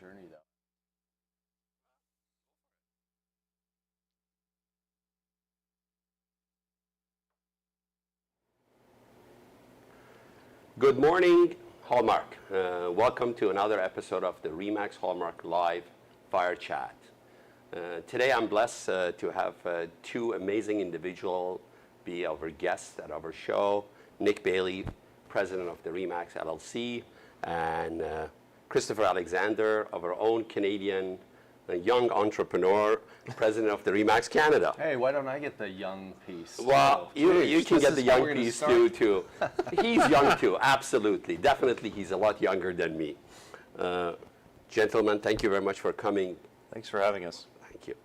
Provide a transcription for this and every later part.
journey, though. Good morning, Hallmark. Welcome to another episode of the Remax Hallmark Live Fire Chat. Today I'm blessed to have two amazing individuals be our guests at our show. Nick Bailey, president of the Remax LLC, and Christopher Alexander, our own Canadian young entrepreneur, president of the Remax Canada. Hey, why don't I get the young piece? Well, you can get the young piece piece too. He's young too, absolutely. Definitely, he's a lot younger than me. Gentlemen, thank you very much for coming. Thanks for having us. Thank you.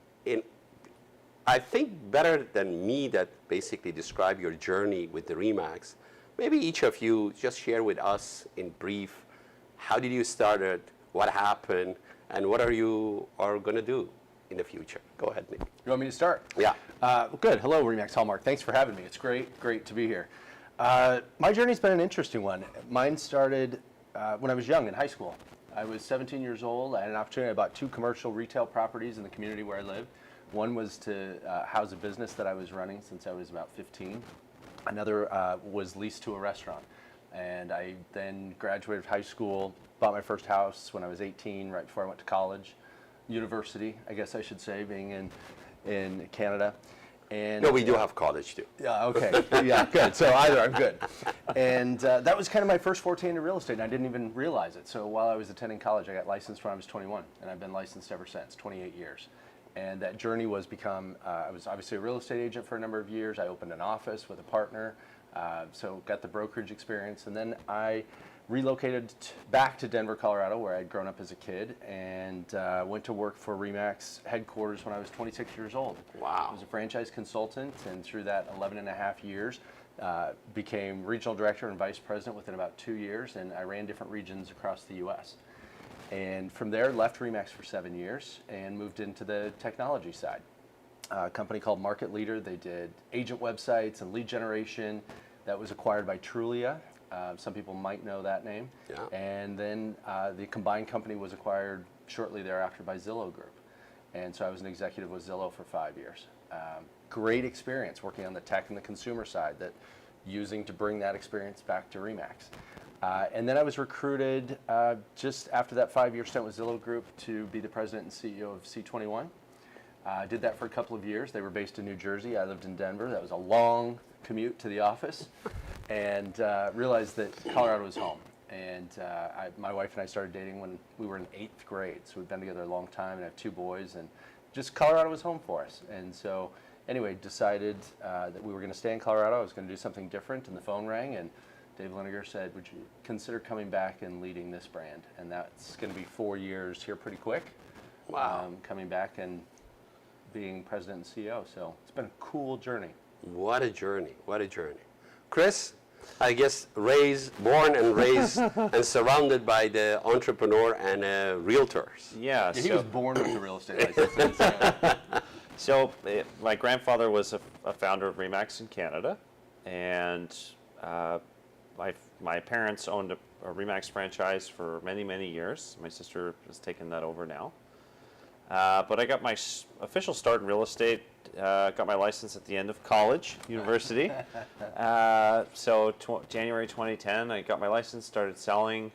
I think better than me that basically describe your journey with the Remax, maybe each of you just share with us in brief, how did you start it, what happened, and what are you going to do in the future? Go ahead, Nick. You want me to start? Yeah. Good. Hello, Remax Hallmark. Thanks for having me. It's great to be here. My journey's been an interesting one. Mine started when I was young in high school. I was 17 years old. I had an opportunity. I bought 2 commercial retail properties in the community where I lived. One was to house a business that I was running since I was about 15. Another was leased to a restaurant. And I then graduated high school, bought my first house when I was 18, right before I went to college, university, I guess I should say, being in Canada. And no, we do have college too. Yeah, okay. Yeah, good. So either I'm good. And that was kind of my first forte into real estate, and I didn't even realize it. So while I was attending college, I got licensed when I was 21, and I've been licensed ever since, 28 years. And that journey was I was obviously a real estate agent for a number of years. I opened an office with a partner, so got the brokerage experience. And then I relocated back to Denver, Colorado, where I'd grown up as a kid, and went to work for Remax headquarters when I was 26 years old. Wow. I was a franchise consultant, and through that 11 and a half years, became regional director and vice president within about 2 years, and I ran different regions across the U.S. And from there, left Remax for 7 years and moved into the technology side. A company called Market Leader. They did agent websites and lead generation. That was acquired by Trulia. Some people might know that name. Yeah. And then the combined company was acquired shortly thereafter by Zillow Group. And so I was an executive with Zillow for 5 years. Great experience working on the tech and the consumer side, using to bring that experience back to Remax. And then I was recruited just after that 5-year stint with Zillow Group to be the president and CEO of C21. Did that for a couple of years. They were based in New Jersey. I lived in Denver. That was a long commute to the office, and realized that Colorado was home. And my wife and I started dating when we were in 8th grade, so we've been together a long time and have 2 boys, and just Colorado was home for us. And so anyway, decided that we were going to stay in Colorado. I was going to do something different, and the phone rang, and Dave Liniger said, would you consider coming back and leading this brand? And that's going to be 4 years here pretty quick. Wow. Coming back and being president and CEO. So it's been a cool journey. What a journey. What a journey. Chris, I guess born and raised and surrounded by the entrepreneur and realtors. Yeah, He was born with the real estate license. So my grandfather was a founder of Remax in Canada, and my parents owned a Remax franchise for many, many years. My sister has taken that over now. But I got my official start in real estate, got my license at the end of college, university. So January 2010, I got my license, started selling,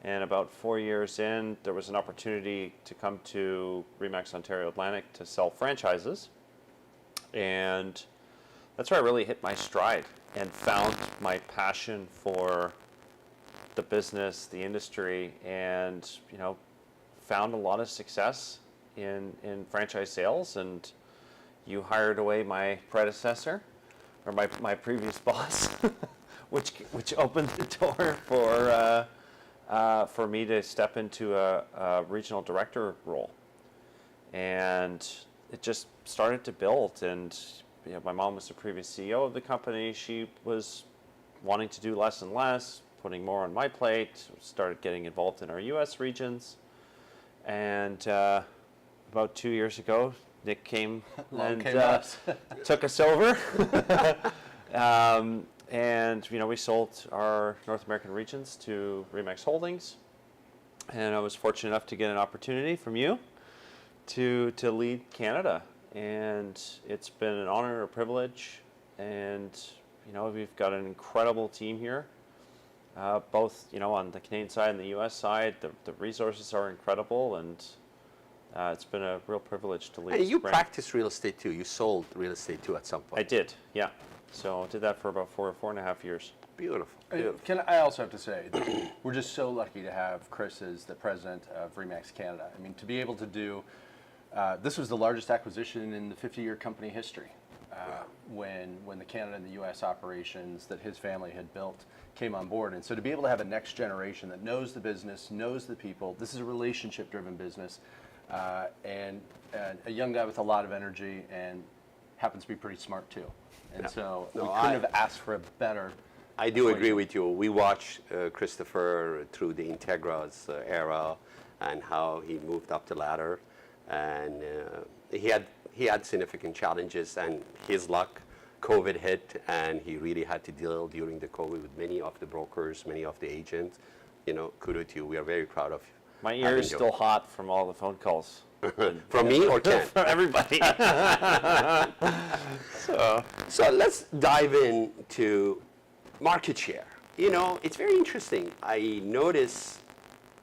and about 4 years in, there was an opportunity to come to Remax Ontario Atlantic to sell franchises. And that's where I really hit my stride and found my passion for the business, the industry, and found a lot of success in franchise sales. And you hired away my predecessor, or my previous boss, which opened the door for me to step into a regional director role. And it just started to build. And my mom was the previous CEO of the company. She was wanting to do less and less, putting more on my plate, started getting involved in our U.S. regions. And about 2 years ago, Nick came and took us over. And we sold our North American regions to Remax Holdings. and I was fortunate enough to get an opportunity from you to lead Canada, and it's been an honor, a privilege, and we've got an incredible team here, both on the Canadian side and the U.S. side. The resources are incredible, and it's been a real privilege to lead. And this you brand. practiced real estate too. You sold real estate too at some point. I did, yeah. So I did that for about 4.5 years. Beautiful. Beautiful. I also have to say, that we're just so lucky to have Chris as the president of Remax Canada. I mean, to be able to do, this was the largest acquisition in the 50-year company history. When the Canada and the U.S. operations that his family had built came on board. And so to be able to have a next generation that knows the business, knows the people, this is a relationship-driven business, and a young guy with a lot of energy and happens to be pretty smart too. And so we couldn't have asked for a better. I do agree with you. We watched Christopher through the Integra's era and how he moved up the ladder, and he had significant challenges, and his luck, COVID hit, and he really had to deal during the COVID with many of the brokers, many of the agents. Kudos to you. We are very proud of you. My ear is still hot from all the phone calls. From me or Ken? From everybody. So let's dive into market share. It's very interesting. I notice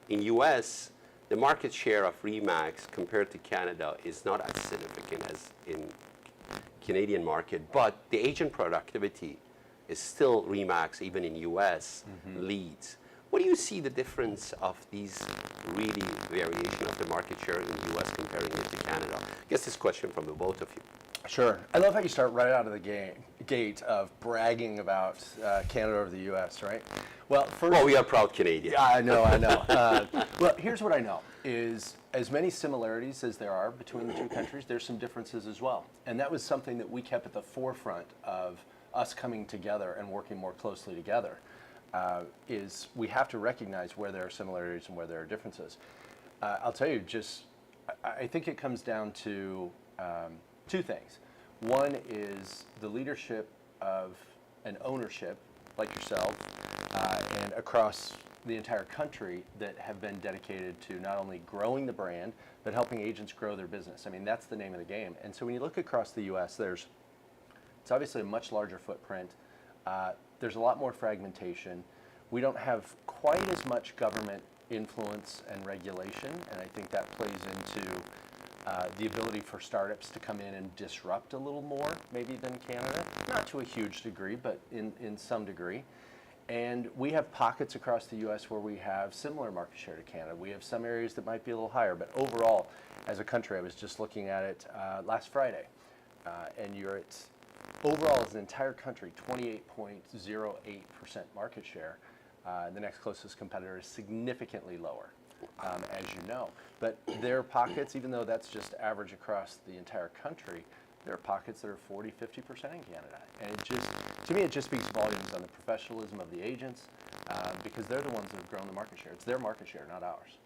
in U.S., the market share of Remax compared to Canada is not as significant as in Canadian market, but the agent productivity is still Remax, even in U.S., leads. What do you see the difference of these really variation of the market share in the U.S. comparing it to Canada? I guess this question from the both of you. Sure. I love how you start right out of the gate of bragging about Canada over the U.S., right? Well, first, we are proud Canadians. Yeah, I know. Well, here's what I know is as many similarities as there are between the two countries, there's some differences as well. And that was something that we kept at the forefront of us coming together and working more closely together, is we have to recognize where there are similarities and where there are differences. I'll tell you, I think it comes down to two things. One is the leadership of an ownership like yourself and across the entire country that have been dedicated to not only growing the brand, but helping agents grow their business. I mean, that's the name of the game. And so when you look across the U.S., it's obviously a much larger footprint. There's a lot more fragmentation. We don't have quite as much government influence and regulation, and I think that plays into the ability for startups to come in and disrupt a little more maybe than Canada, not to a huge degree, but in some degree. And we have pockets across the U.S. where we have similar market share to Canada. We have some areas that might be a little higher, but overall, as a country, I was just looking at it last Friday, and you're at, overall as an entire country, 28.08% market share. The next closest competitor is significantly lower, as you know. But there are pockets, even though that's just average across the entire country, there are pockets that are 40, 50% in Canada. And to me, it just speaks volumes on the professionalism of the agents because they're the ones that have grown the market share. It's their market share, not ours.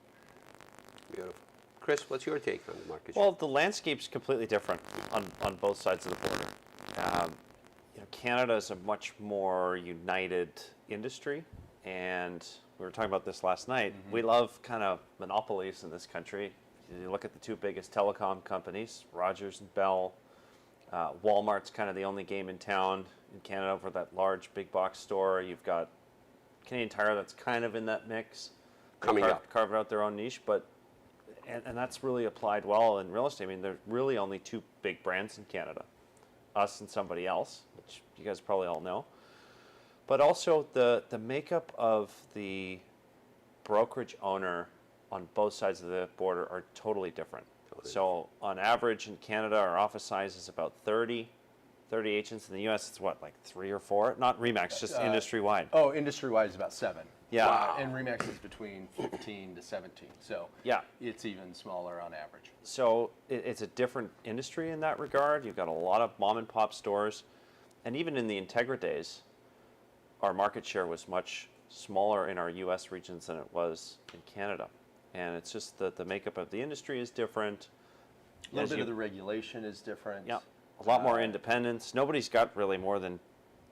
Beautiful. Chris, what's your take on the market share? Well, the landscape's completely different on both sides of the border. Canada is a much more united industry, and we were talking about this last night. We love kind of monopolies in this country. You look at the two biggest telecom companies, Rogers and Bell. Walmart's kind of the only game in town in Canada for that large big box store. You've got Canadian Tire that's kind of in that mix. Coming up. Carved out their own niche, and that's really applied well in real estate. I mean, there's really only two big brands in Canada, us and somebody else, which you guys probably all know. But also the makeup of the brokerage owner on both sides of the border are totally different. So on average in Canada, our office size is about 30 agents. In the U.S., it's what, like 3 or 4? Not Remax, just industry-wide. Oh, industry-wide is about 7. Yeah. Wow. And Remax is between 15 to 17. So yeah, it's even smaller on average. So it's a different industry in that regard. You've got a lot of mom and pop stores. And even in the Integra days, our market share was much smaller in our U.S. regions than it was in Canada. And it's just that the makeup of the industry is different. A little bit of the regulation is different. Yeah, a lot more independence. Nobody's got really more than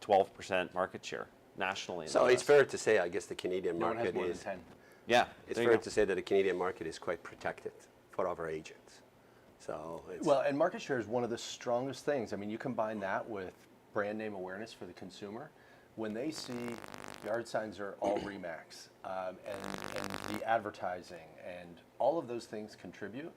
12% market share nationally. So it's fair to say, I guess, the Canadian No one market has more is than 10. Yeah, It's there you fair go. to say that the Canadian market is quite protected for our agents. So it's, Well, and market share is one of the strongest things. I mean, you combine that with brand name awareness for the consumer. When they see yard signs are all Remax, and the advertising and all of those things contribute,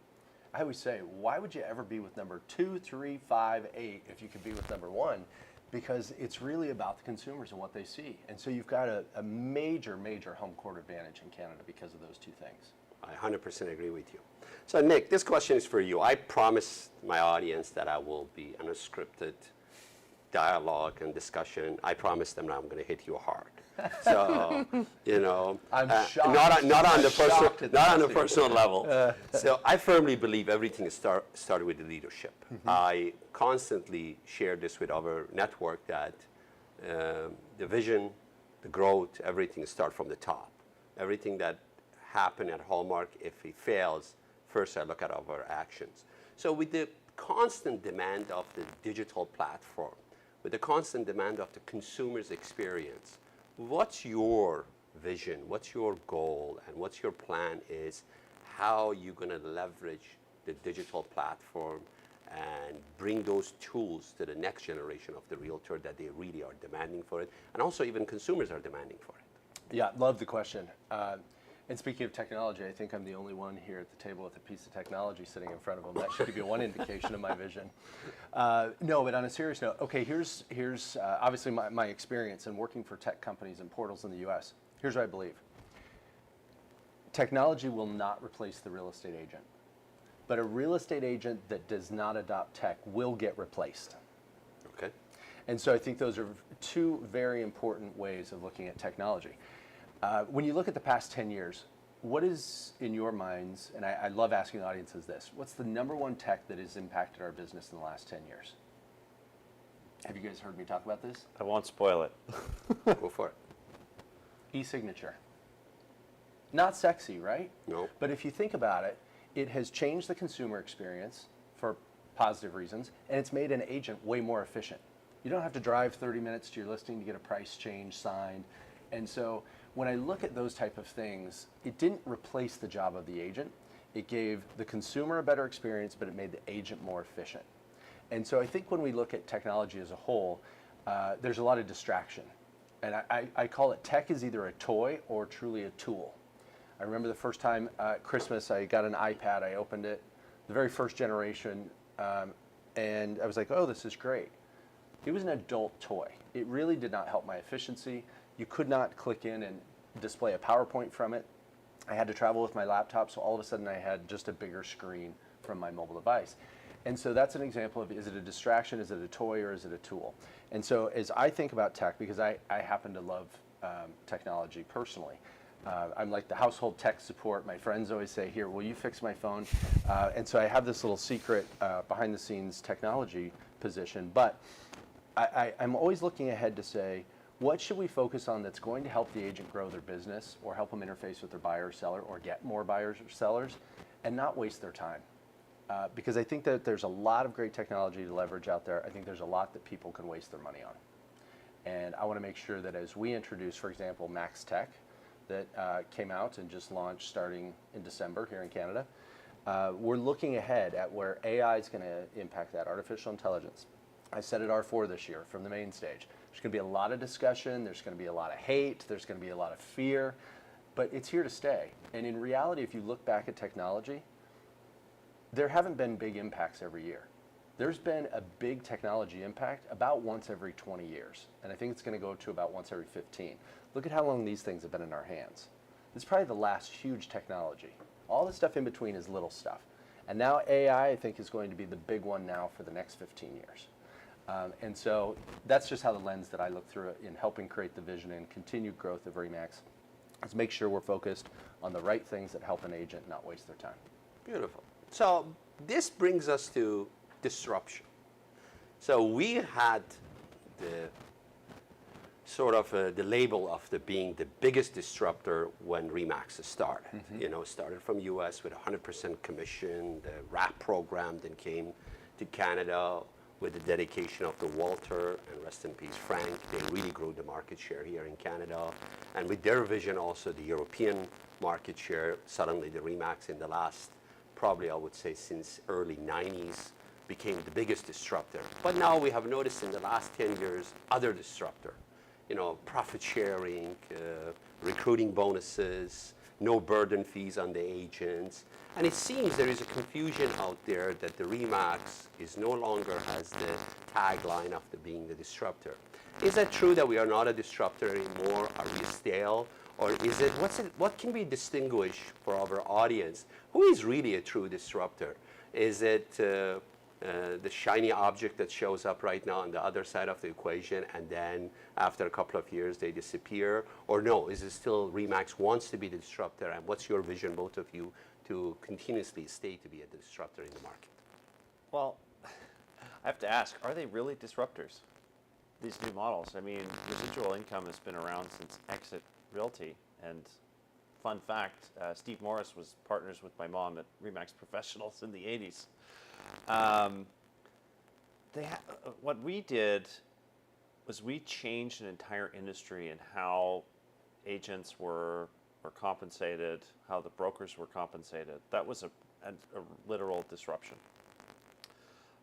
I always say, why would you ever be with number 2, 3, 5, 8 if you could be with number 1? Because it's really about the consumers and what they see. And so you've got a major, major home court advantage in Canada because of those two things. I 100% agree with you. So Nick, this question is for you. I promised my audience that I will be unscripted dialogue and discussion. I promised them that I'm going to hit you hard. So, you know, I'm shocked. not on the I'm shocked at not on the that. personal level. So I firmly believe everything is started with the leadership. I constantly share this with our network that the vision, the growth, everything starts from the top. Everything that happened at Hallmark, if it fails, first I look at our actions. So with the constant demand of the digital platform, with the constant demand of the consumer's experience, what's your vision, what's your goal, and what's your plan is how you're going to leverage the digital platform and bring those tools to the next generation of the realtor that they really are demanding for it, and also even consumers are demanding for it? Yeah, love the question. And speaking of technology, I think I'm the only one here at the table with a piece of technology sitting in front of them. That should give you one indication of my vision. No, but on a serious note, okay, here's obviously my experience in working for tech companies and portals in the US. Here's what I believe. Technology will not replace the real estate agent, but a real estate agent that does not adopt tech will get replaced. Okay. And so I think those are two very important ways of looking at technology. When you look at the past 10 years, what is in your minds, and I love asking audiences this, what's the number one tech that has impacted our business in the last 10 years? Have you guys heard me talk about this? I won't spoil it. Go for it. E-signature. Not sexy, right? No. But if you think about it, it has changed the consumer experience for positive reasons, and it's made an agent way more efficient. You don't have to drive 30 minutes to your listing to get a price change signed. And so when I look at those type of things, it didn't replace the job of the agent. It gave the consumer a better experience, but it made the agent more efficient. And so I think when we look at technology as a whole, there's a lot of distraction. And I call it tech is either a toy or truly a tool. I remember the first time at Christmas, I got an iPad, I opened it, the very first generation, and I was like, oh, this is great. It was an adult toy. It really did not help my efficiency. You could not click in and display a PowerPoint from it. I had to travel with my laptop, so all of a sudden I had just a bigger screen from my mobile device. And so that's an example of, is it a distraction, is it a toy, or is it a tool? And so as I think about tech, because I happen to love technology personally, I'm like the household tech support. My friends always say, here, will you fix my phone? And so I have this little secret behind the scenes technology position, but I'm always looking ahead to say, what should we focus on that's going to help the agent grow their business or help them interface with their buyer or seller or get more buyers or sellers and not waste their time? Because I think that there's a lot of great technology to leverage out there. I think there's a lot that people can waste their money on. And I want to make sure that as we introduce, for example, MaxTech that came out and just launched starting in December here in Canada, we're looking ahead at where AI is going to impact that, artificial intelligence. I said at R4 this year from the main stage. There's going to be a lot of discussion, there's going to be a lot of hate, there's going to be a lot of fear, but it's here to stay. And in reality, if you look back at technology, there haven't been big impacts every year. There's been a big technology impact about once every 20 years, and I think it's going to go to about once every 15. Look at how long these things have been in our hands. It's probably the last huge technology. All the stuff in between is little stuff. And now AI, I think, is going to be the big one now for the next 15 years. And so that's just how the lens that I look through it in helping create the vision and continued growth of Remax is make sure we're focused on the right things that help an agent not waste their time. Beautiful. So this brings us to disruption. So we had the sort of the label of being the biggest disruptor when Remax started. Mm-hmm. You know, started from US with 100% commission, the RAP program then came to Canada, with the dedication of the Walter, and rest in peace, Frank. They really grew the market share here in Canada. And with their vision also, the European market share, suddenly the Remax in the last, probably I would say since early 90s, became the biggest disruptor. But now we have noticed in the last 10 years, other disruptor. Profit sharing, recruiting bonuses, no burden fees on the agents. And it seems there is a confusion out there that the Remax is no longer has the tagline of being the disruptor. Is that true that we are not a disruptor anymore? Are we stale? Or is it, what can we distinguish for our audience? Who is really a true disruptor? Is it the shiny object that shows up right now on the other side of the equation, and then after a couple of years they disappear? Or no, is it still Remax wants to be the disruptor, and what's your vision, both of you, to continuously stay to be a disruptor in the market? Well, I have to ask, are they really disruptors, these new models? I mean, residual income has been around since Exit Realty, and fun fact, Steve Morris was partners with my mom at Remax Professionals in the 80s. What we did was we changed an entire industry and how agents were compensated, how the brokers were compensated. That was a literal disruption.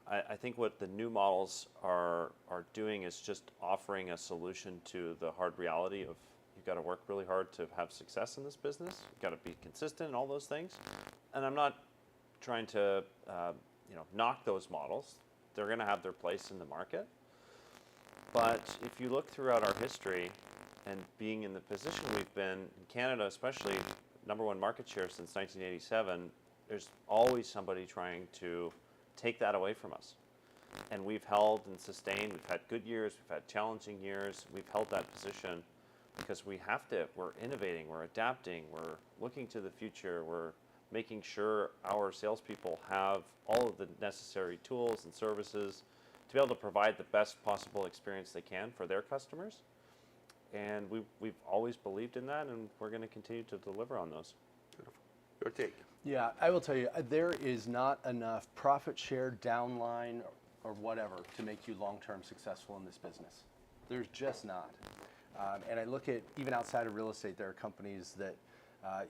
I think what the new models are doing is just offering a solution to the hard reality of you've got to work really hard to have success in this business. You've got to be consistent and all those things. And I'm not trying to knock those models. They're going to have their place in the market. But if you look throughout our history, and being in the position we've been in Canada, especially #1 market share since 1987, there's always somebody trying to take that away from us. And we've held and sustained. We've had good years, we've had challenging years. We've held that position because we're innovating, we're adapting, we're looking to the future, we're making sure our salespeople have all of the necessary tools and services to be able to provide the best possible experience they can for their customers. And we've always believed in that, and we're going to continue to deliver on those. Beautiful. Your take. Yeah, I will tell you, there is not enough profit share, downline, or whatever to make you long-term successful in this business. There's just not. And I look at, even outside of real estate, there are companies that,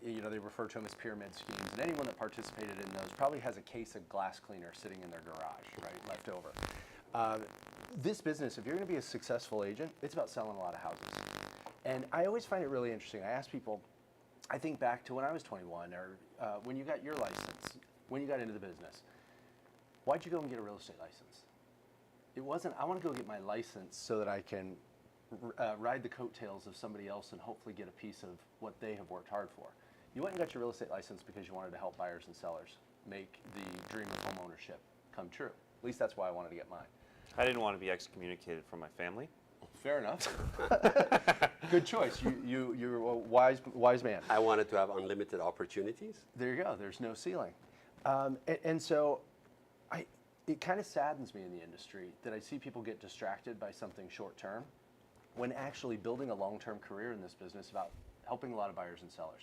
they refer to them as pyramid schemes, and anyone that participated in those probably has a case of glass cleaner sitting in their garage, right, left over. This business, if you're going to be a successful agent, it's about selling a lot of houses. And I always find it really interesting. I ask people, I think back to when I was 21, or when you got your license, when you got into the business, why'd you go and get a real estate license? It wasn't, I want to go get my license so that I can ride the coattails of somebody else and hopefully get a piece of what they have worked hard for. You went and got your real estate license because you wanted to help buyers and sellers make the dream of home ownership come true. At least that's why I wanted to get mine. I didn't want to be excommunicated from my family. Fair enough. Good choice. You're a wise man. I wanted to have unlimited opportunities. There you go. There's no ceiling. And so it kind of saddens me in the industry that I see people get distracted by something short term when actually building a long-term career in this business is about helping a lot of buyers and sellers.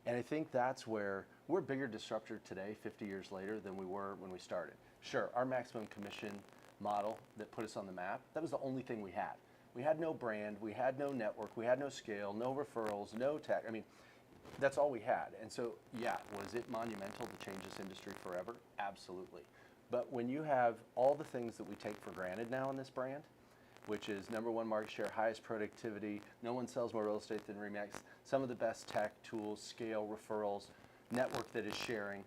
And I think that's where we're a bigger disruptor today, 50 years later, than we were when we started. Sure, our maximum commission model that put us on the map, that was the only thing we had. We had no brand, we had no network, we had no scale, no referrals, no tech. I mean, that's all we had. And so, yeah, was it monumental to change this industry forever? Absolutely. But when you have all the things that we take for granted now in this brand, which is #1 market share, highest productivity, no one sells more real estate than Remax, some of the best tech tools, scale, referrals, network that is sharing,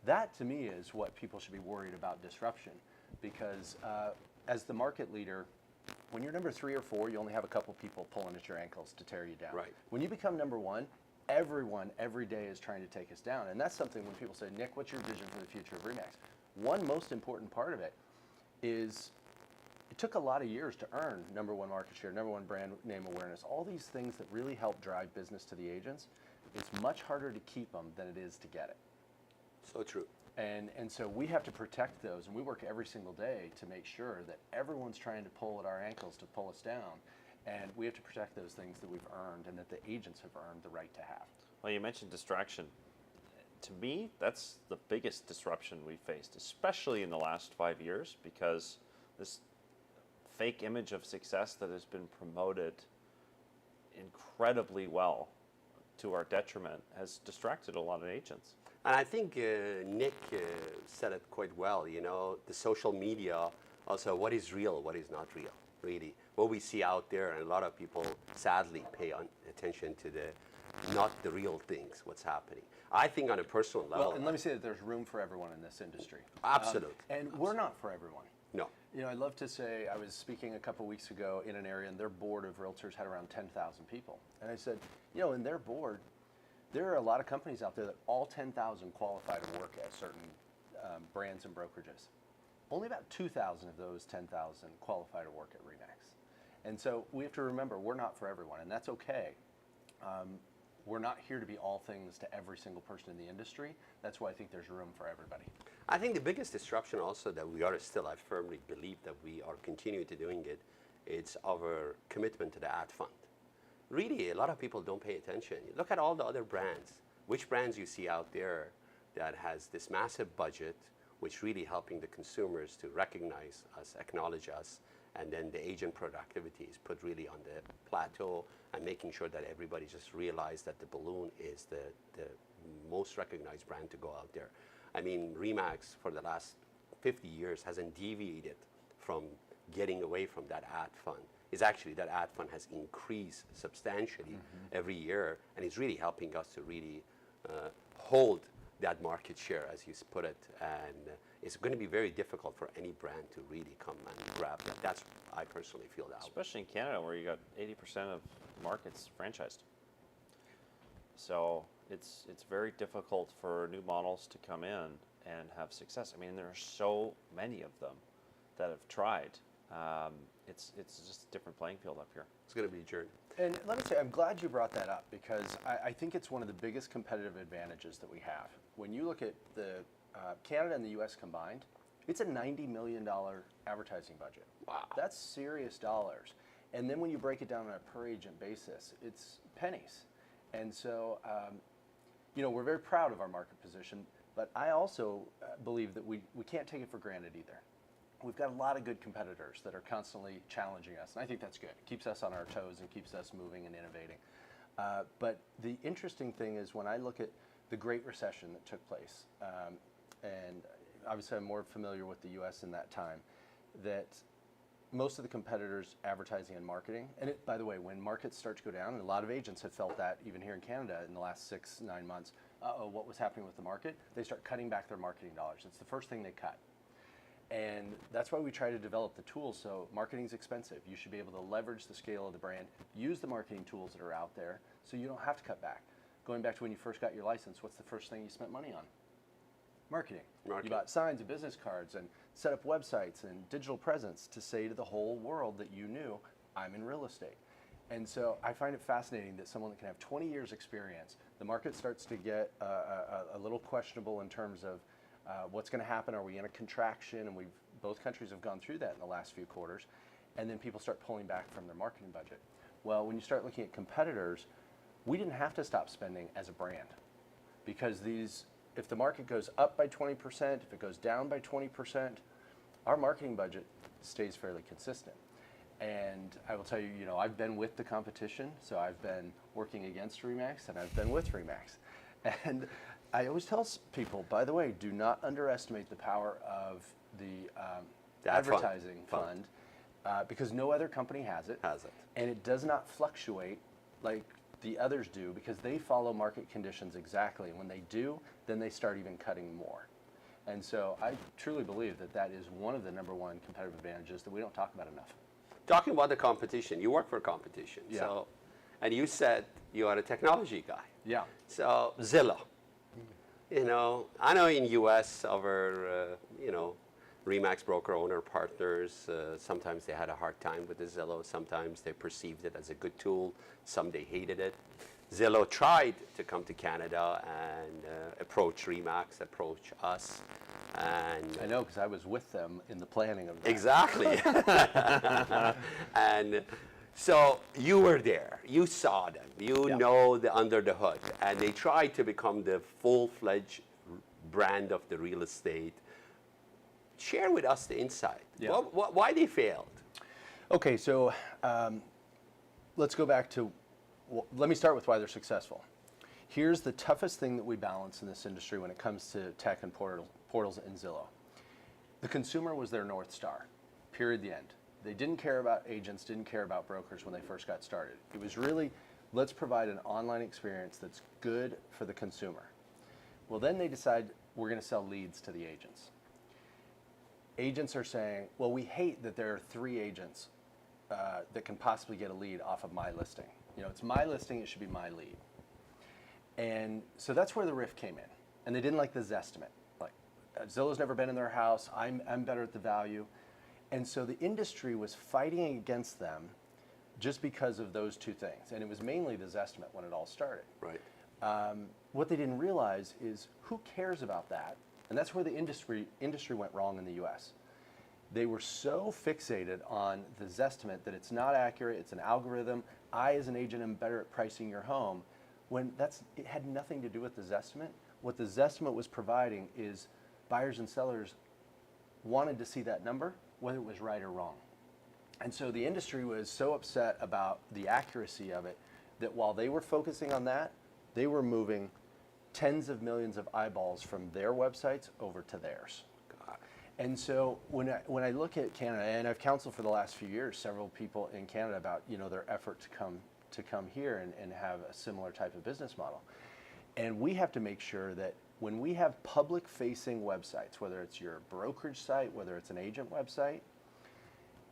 that to me is what people should be worried about disruption. Because as the market leader, when you're number 3 or 4, you only have a couple people pulling at your ankles to tear you down. Right. When you become #1, everyone every day is trying to take us down. And that's something when people say, Nick, what's your vision for the future of Remax? One most important part of it is it took a lot of years to earn #1 market share, #1 brand name awareness, all these things that really help drive business to the agents. It's much harder to keep them than it is to get it. So true. And so we have to protect those, and we work every single day to make sure that everyone's trying to pull at our ankles to pull us down, and we have to protect those things that we've earned and that the agents have earned the right to have. Well, you mentioned distraction. To me, that's the biggest disruption we faced, especially in the last 5 years, because this fake image of success that has been promoted incredibly well to our detriment has distracted a lot of agents. And I think Nick said it quite well, you know, the social media, also what is real, what is not real, really. What we see out there, and a lot of people sadly pay attention to not the real things, what's happening. I think on a personal level. Well, and let me say that there's room for everyone in this industry. Absolutely. And we're not for everyone. No. You know, I'd love to say, I was speaking a couple weeks ago in an area and their board of realtors had around 10,000 people. And I said, you know, in their board, there are a lot of companies out there that all 10,000 qualify to work at certain brands and brokerages. Only about 2,000 of those 10,000 qualify to work at Remax. And so we have to remember, we're not for everyone, and that's okay. We're not here to be all things to every single person in the industry. That's why I think there's room for everybody. I think the biggest disruption also that we are still, I firmly believe that we are continuing to doing it, it's our commitment to the ad fund. Really, a lot of people don't pay attention. Look at all the other brands. Which brands you see out there that has this massive budget, which really helping the consumers to recognize us, acknowledge us, and then the agent productivity is put really on the plateau and making sure that everybody just realize that the balloon is the most recognized brand to go out there. I mean, Remax for the last 50 years hasn't deviated from getting away from that ad fund. It's actually that ad fund has increased substantially every year, and it's really helping us to really hold that market share, as you put it, and it's going to be very difficult for any brand to really come and grab that. That's, I personally feel that. Especially in Canada, where you got 80% of markets franchised. So it's very difficult for new models to come in and have success. I mean, there are so many of them that have tried. It's just a different playing field up here. It's going to be a journey. And let me say, I'm glad you brought that up because I think it's one of the biggest competitive advantages that we have. When you look at the Canada and the U.S. combined, it's a $90 million advertising budget. Wow. That's serious dollars. And then when you break it down on a per agent basis, it's pennies. And so, you know, we're very proud of our market position, but I also believe that we can't take it for granted either. We've got a lot of good competitors that are constantly challenging us, and I think that's good. It keeps us on our toes and keeps us moving and innovating. But the interesting thing is when I look at the Great Recession that took place, and obviously I'm more familiar with the U.S. in that time, that most of the competitors advertising and marketing, and it, by the way, when markets start to go down, and a lot of agents have felt that even here in Canada in the last 6-9 months, what was happening with the market? They start cutting back their marketing dollars. It's the first thing they cut. And that's why we try to develop the tools. So marketing's expensive. You should be able to leverage the scale of the brand, use the marketing tools that are out there so you don't have to cut back. Going back to when you first got your license, what's the first thing you spent money on? Marketing. You bought signs and business cards and set up websites and digital presence to say to the whole world that you knew, I'm in real estate. And so I find it fascinating that someone that can have 20 years experience, the market starts to get a little questionable in terms of what's going to happen. Are we in a contraction? And both countries have gone through that in the last few quarters. And then people start pulling back from their marketing budget. Well, when you start looking at competitors, we didn't have to stop spending as a brand because if the market goes up by 20%, if it goes down by 20%, our marketing budget stays fairly consistent. And I will tell you, you know, I've been with the competition, so I've been working against Remax and I've been with Remax. And I always tell people, by the way, do not underestimate the power of the advertising fund because no other company has it. And it does not fluctuate like the others do because they follow market conditions exactly. And when they do, then they start even cutting more. And so I truly believe that that is one of the #1 competitive advantages that we don't talk about enough. Talking about the competition, you work for competition. Yeah. So, and you said you are a technology guy. Yeah. So Zillow. You know, I know in U.S. our, you know, Remax broker owner partners, sometimes they had a hard time with the Zillow. Sometimes they perceived it as a good tool. Some they hated it. Zillow tried to come to Canada and approach Remax, approach us. And I know because I was with them in the planning of that. Exactly. And so you were there, you saw them, you know the under the hood, and they tried to become the full-fledged brand of the real estate. Share with us the insight. Yeah. Why they failed? Okay, so let's go back to, let me start with why they're successful. Here's the toughest thing that we balance in this industry when it comes to tech and portals and Zillow. The consumer was their North Star, period, the end. They didn't care about agents, didn't care about brokers when they first got started. It was really, let's provide an online experience that's good for the consumer. Well, then they decide we're going to sell leads to the agents. Agents are saying, well, we hate that there are 3 agents that can possibly get a lead off of my listing. You know, it's my listing, it should be my lead. And so that's where the rift came in. And they didn't like the Zestimate. Like, Zillow's never been in their house, I'm better at the value. And so the industry was fighting against them just because of those 2 things. And it was mainly the Zestimate when it all started. Right. What they didn't realize is who cares about that? And that's where the industry went wrong in the US. They were so fixated on the Zestimate that it's not accurate, it's an algorithm. I, as an agent, am better at pricing your home. When it had nothing to do with the Zestimate. What the Zestimate was providing is buyers and sellers wanted to see that number, whether it was right or wrong. And so the industry was so upset about the accuracy of it that while they were focusing on that, they were moving tens of millions of eyeballs from their websites over to theirs. And so when I look at Canada, and I've counseled for the last few years several people in Canada about their effort to come here and have a similar type of business model. And we have to make sure that when we have public-facing websites, whether it's your brokerage site, whether it's an agent website,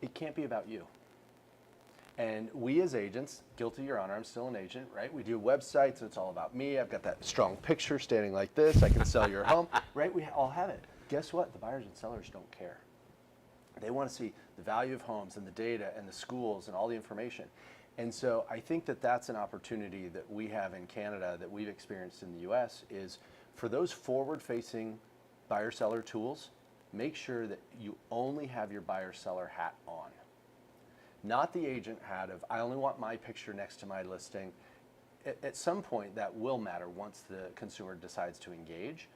it can't be about you. And we as agents, guilty your honor, I'm still an agent, right? We do websites, it's all about me. I've got that strong picture standing like this. I can sell your home, right? We all have it. Guess what? The buyers and sellers don't care. They want to see the value of homes and the data and the schools and all the information. And so I think that that's an opportunity that we have in Canada that we've experienced in the US is for those forward-facing buyer-seller tools, make sure that you only have your buyer-seller hat on. Not the agent hat of, I only want my picture next to my listing. At some point that will matter once the consumer decides to engage.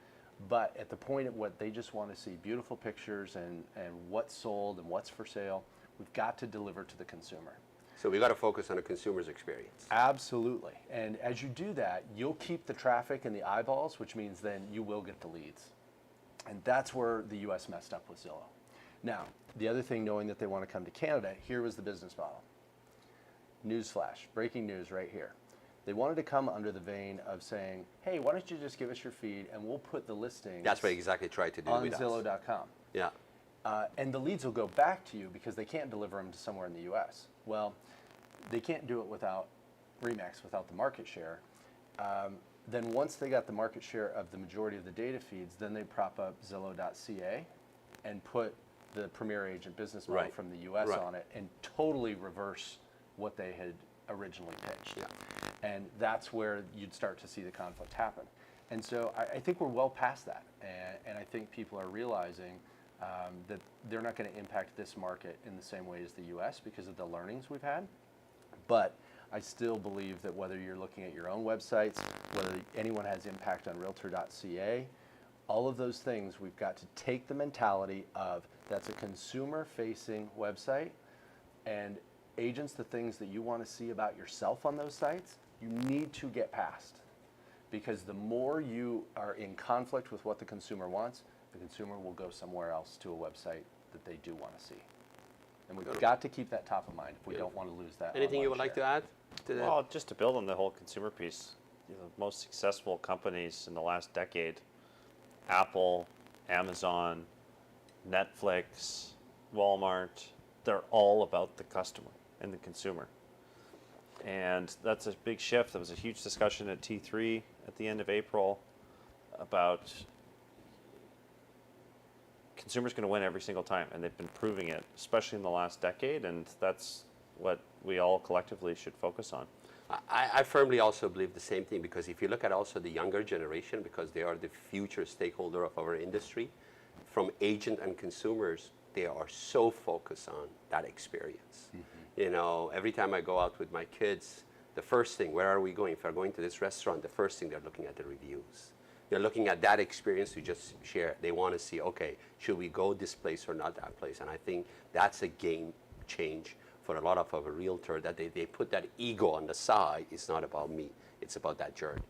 But at the point at what they just want to see beautiful pictures and what's sold and what's for sale, we've got to deliver to the consumer. So we got to focus on the consumer's experience. Absolutely. And as you do that, you'll keep the traffic and the eyeballs, which means then you will get the leads. And that's where the US messed up with Zillow. Now, the other thing, knowing that they want to come to Canada, here was the business model. Newsflash, breaking news right here. They wanted to come under the vein of saying, hey, why don't you just give us your feed and we'll put the listings That's what exactly tried to do on with us. Zillow.com. Yeah. And the leads will go back to you because they can't deliver them to somewhere in the US. Well, they can't do it without Remax, without the market share. Then once they got the market share of the majority of the data feeds, then they prop up Zillow.ca and put the Premier Agent business model from the US on it and totally reverse what they had originally pitched. Yeah. And that's where you'd start to see the conflict happen. And so I think we're well past that. And I think people are realizing that they're not going to impact this market in the same way as the US because of the learnings we've had. But I still believe that whether you're looking at your own websites, whether anyone has impact on Realtor.ca, all of those things, we've got to take the mentality of that's a consumer-facing website, and agents, the things that you want to see about yourself on those sites, you need to get past. Because the more you are in conflict with what the consumer wants, the consumer will go somewhere else to a website that they do want to see. And we've got to keep that top of mind if we don't want to lose that. Anything you would like to add to that? Well, just to build on the whole consumer piece, the most successful companies in the last decade, Apple, Amazon, Netflix, Walmart, they're all about the customer and the consumer. And that's a big shift. There was a huge discussion at T3 at the end of April about consumers going to win every single time, and they've been proving it, especially in the last decade, and that's what we all collectively should focus on. I firmly also believe the same thing, because if you look at also the younger generation, because they are the future stakeholder of our industry, from agent and consumers, they are so focused on that experience. Mm-hmm. You know, every time I go out with my kids, the first thing, where are we going? If we're going to this restaurant, the first thing they're looking at the reviews. They're looking at that experience to just share. They want to see, okay, should we go this place or not that place? And I think that's a game change for a lot of our realtor, that they put that ego on the side. It's not about me. It's about that journey.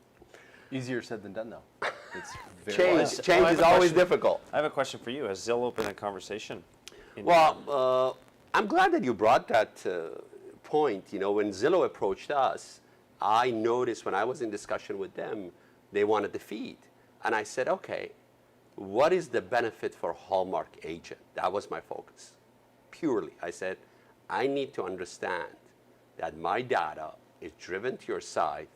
Easier said than done, though. It's very Change I have is a always question. difficult. I have a question for you. Has Zillow been a conversation? Well, I'm glad that you brought that point. You know, when Zillow approached us, I noticed when I was in discussion with them, they wanted the feed. And I said, okay, what is the benefit for Hallmark agent? That was my focus, purely. I said, I need to understand that my data is driven to your site.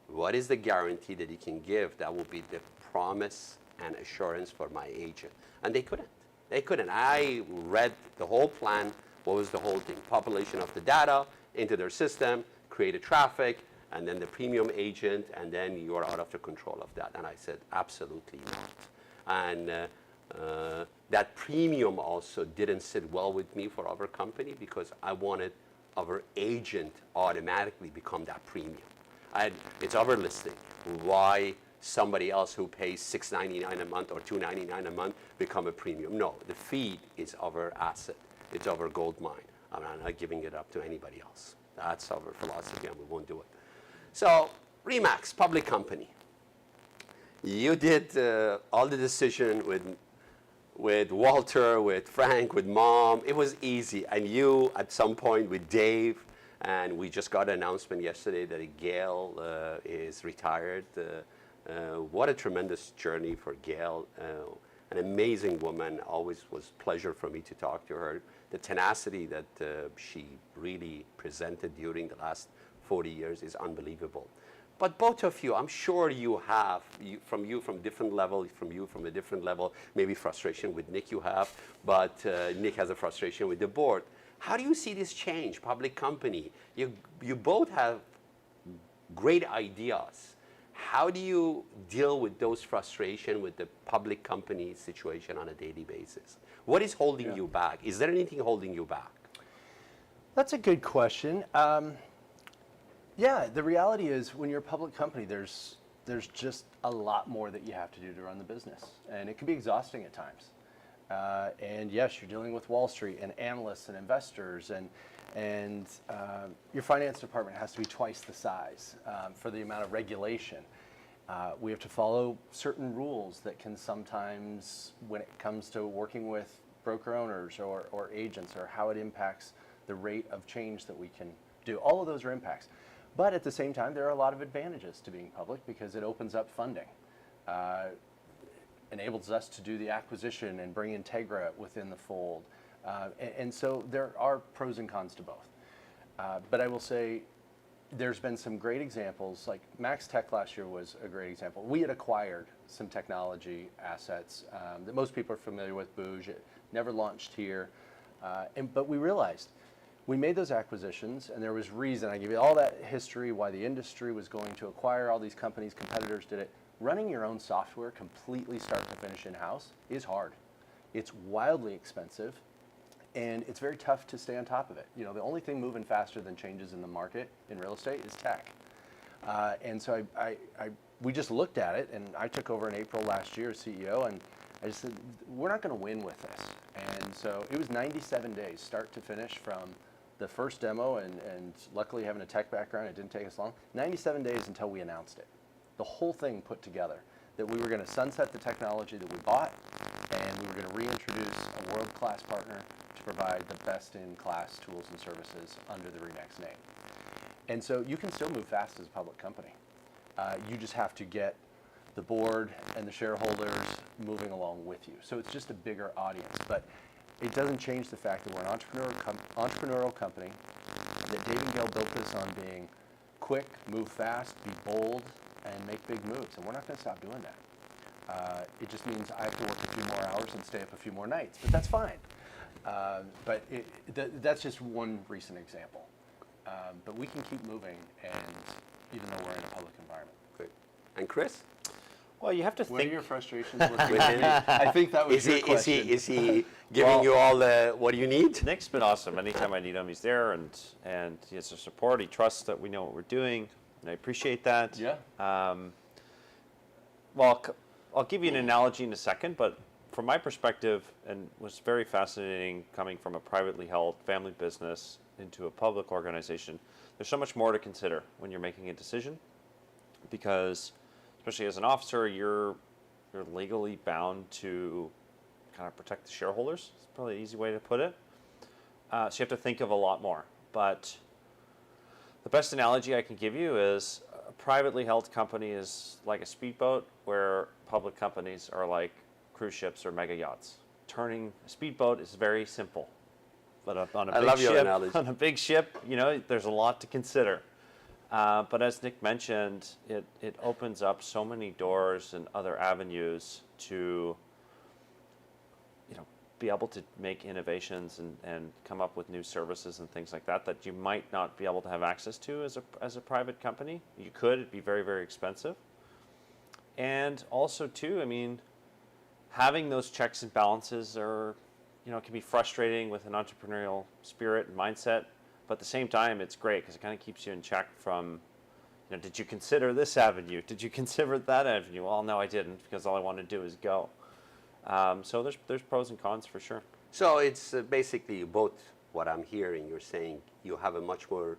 What is the guarantee that you can give that will be the promise and assurance for my agent? And they couldn't. They couldn't. I read the whole plan. What was the whole thing? Population of the data into their system, created traffic, and then the premium agent, and then you are out of the control of that. And I said, absolutely not. And that premium also didn't sit well with me for our company, because I wanted our agent automatically become that premium. It's our listing. Why somebody else who pays $6.99 a month or $2.99 a month become a premium? No, the feed is our asset. It's our gold mine. I'm not giving it up to anybody else. That's our philosophy, and we won't do it. So, Remax, public company. You did all the decision with Walter, with Frank, with Mom. It was easy. And you, at some point, with Dave, and we just got an announcement yesterday that Gail is retired. What a tremendous journey for Gail. An amazing woman. Always was a pleasure for me to talk to her. The tenacity that she really presented during the last 40 years is unbelievable. But both of you, I'm sure you have, from different level, from a different level, maybe frustration with Nick you have, but Nick has a frustration with the board. How do you see this change, public company? You both have great ideas. How do you deal with those frustration with the public company situation on a daily basis? What is holding you back? Is there anything holding you back? That's a good question. Yeah, the reality is when you're a public company, there's just a lot more that you have to do to run the business, and it can be exhausting at times. And yes, you're dealing with Wall Street and analysts and investors, and your finance department has to be twice the size for the amount of regulation. We have to follow certain rules that can sometimes, when it comes to working with broker owners or agents, or how it impacts the rate of change that we can do. All of those are impacts. But at the same time, there are a lot of advantages to being public, because it opens up funding. Enables us to do the acquisition and bring Integra within the fold. And so there are pros and cons to both. But I will say there's been some great examples, like MaxTech last year was a great example. We had acquired some technology assets that most people are familiar with, Bouge. It never launched here. But we realized we made those acquisitions, and there was reason. I give you all that history, why the industry was going to acquire all these companies, competitors did it. Running your own software completely start to finish in-house is hard. It's wildly expensive, and it's very tough to stay on top of it. You know, the only thing moving faster than changes in the market in real estate is tech. And so we just looked at it, and I took over in April last year as CEO, and I just said, we're not going to win with this. And so it was 97 days, start to finish, from the first demo, and luckily having a tech background, it didn't take us long, 97 days until we announced it. The whole thing put together, that we were going to sunset the technology that we bought, and we were going to reintroduce a world-class partner to provide the best-in-class tools and services under the Remax name. And so you can still move fast as a public company. You just have to get the board and the shareholders moving along with you. So it's just a bigger audience. But it doesn't change the fact that we're an entrepreneurial company, that Dave and Gail built this on being quick, move fast, be bold, and make big moves. And we're not going to stop doing that. It just means I have to work a few more hours and stay up a few more nights, but that's fine. But that's just one recent example. But we can keep moving, and even though we're in a public environment. Great. And Chris? Well, you have to What think. are your frustrations with I think that was your question. Is he giving you all the, what do you need? Nick's been awesome. Anytime I need him, he's there, and he has the support. He trusts that we know what we're doing, and I appreciate that. Yeah. Well, I'll give you an analogy in a second, but from my perspective, and was very fascinating coming from a privately held family business into a public organization, there's so much more to consider when you're making a decision, because especially as an officer, you're legally bound to kind of protect the shareholders. It's probably an easy way to put it. So you have to think of a lot more. But the best analogy I can give you is a privately held company is like a speedboat, where public companies are like cruise ships or mega yachts. Turning a speedboat is very simple, but on a big ship, you know, there's a lot to consider. But as Nick mentioned, it opens up so many doors and other avenues to, you know, be able to make innovations and come up with new services and things like that that you might not be able to have access to as a private company. You could, it'd be very, very expensive. And also too, I mean, having those checks and balances are, you know, it can be frustrating with an entrepreneurial spirit and mindset, but at the same time, it's great because it kind of keeps you in check from, you know, did you consider this avenue? Did you consider that avenue? Well, no, I didn't, because all I want to do is go. So there's pros and cons for sure. So it's basically both what I'm hearing. You're saying you have a much more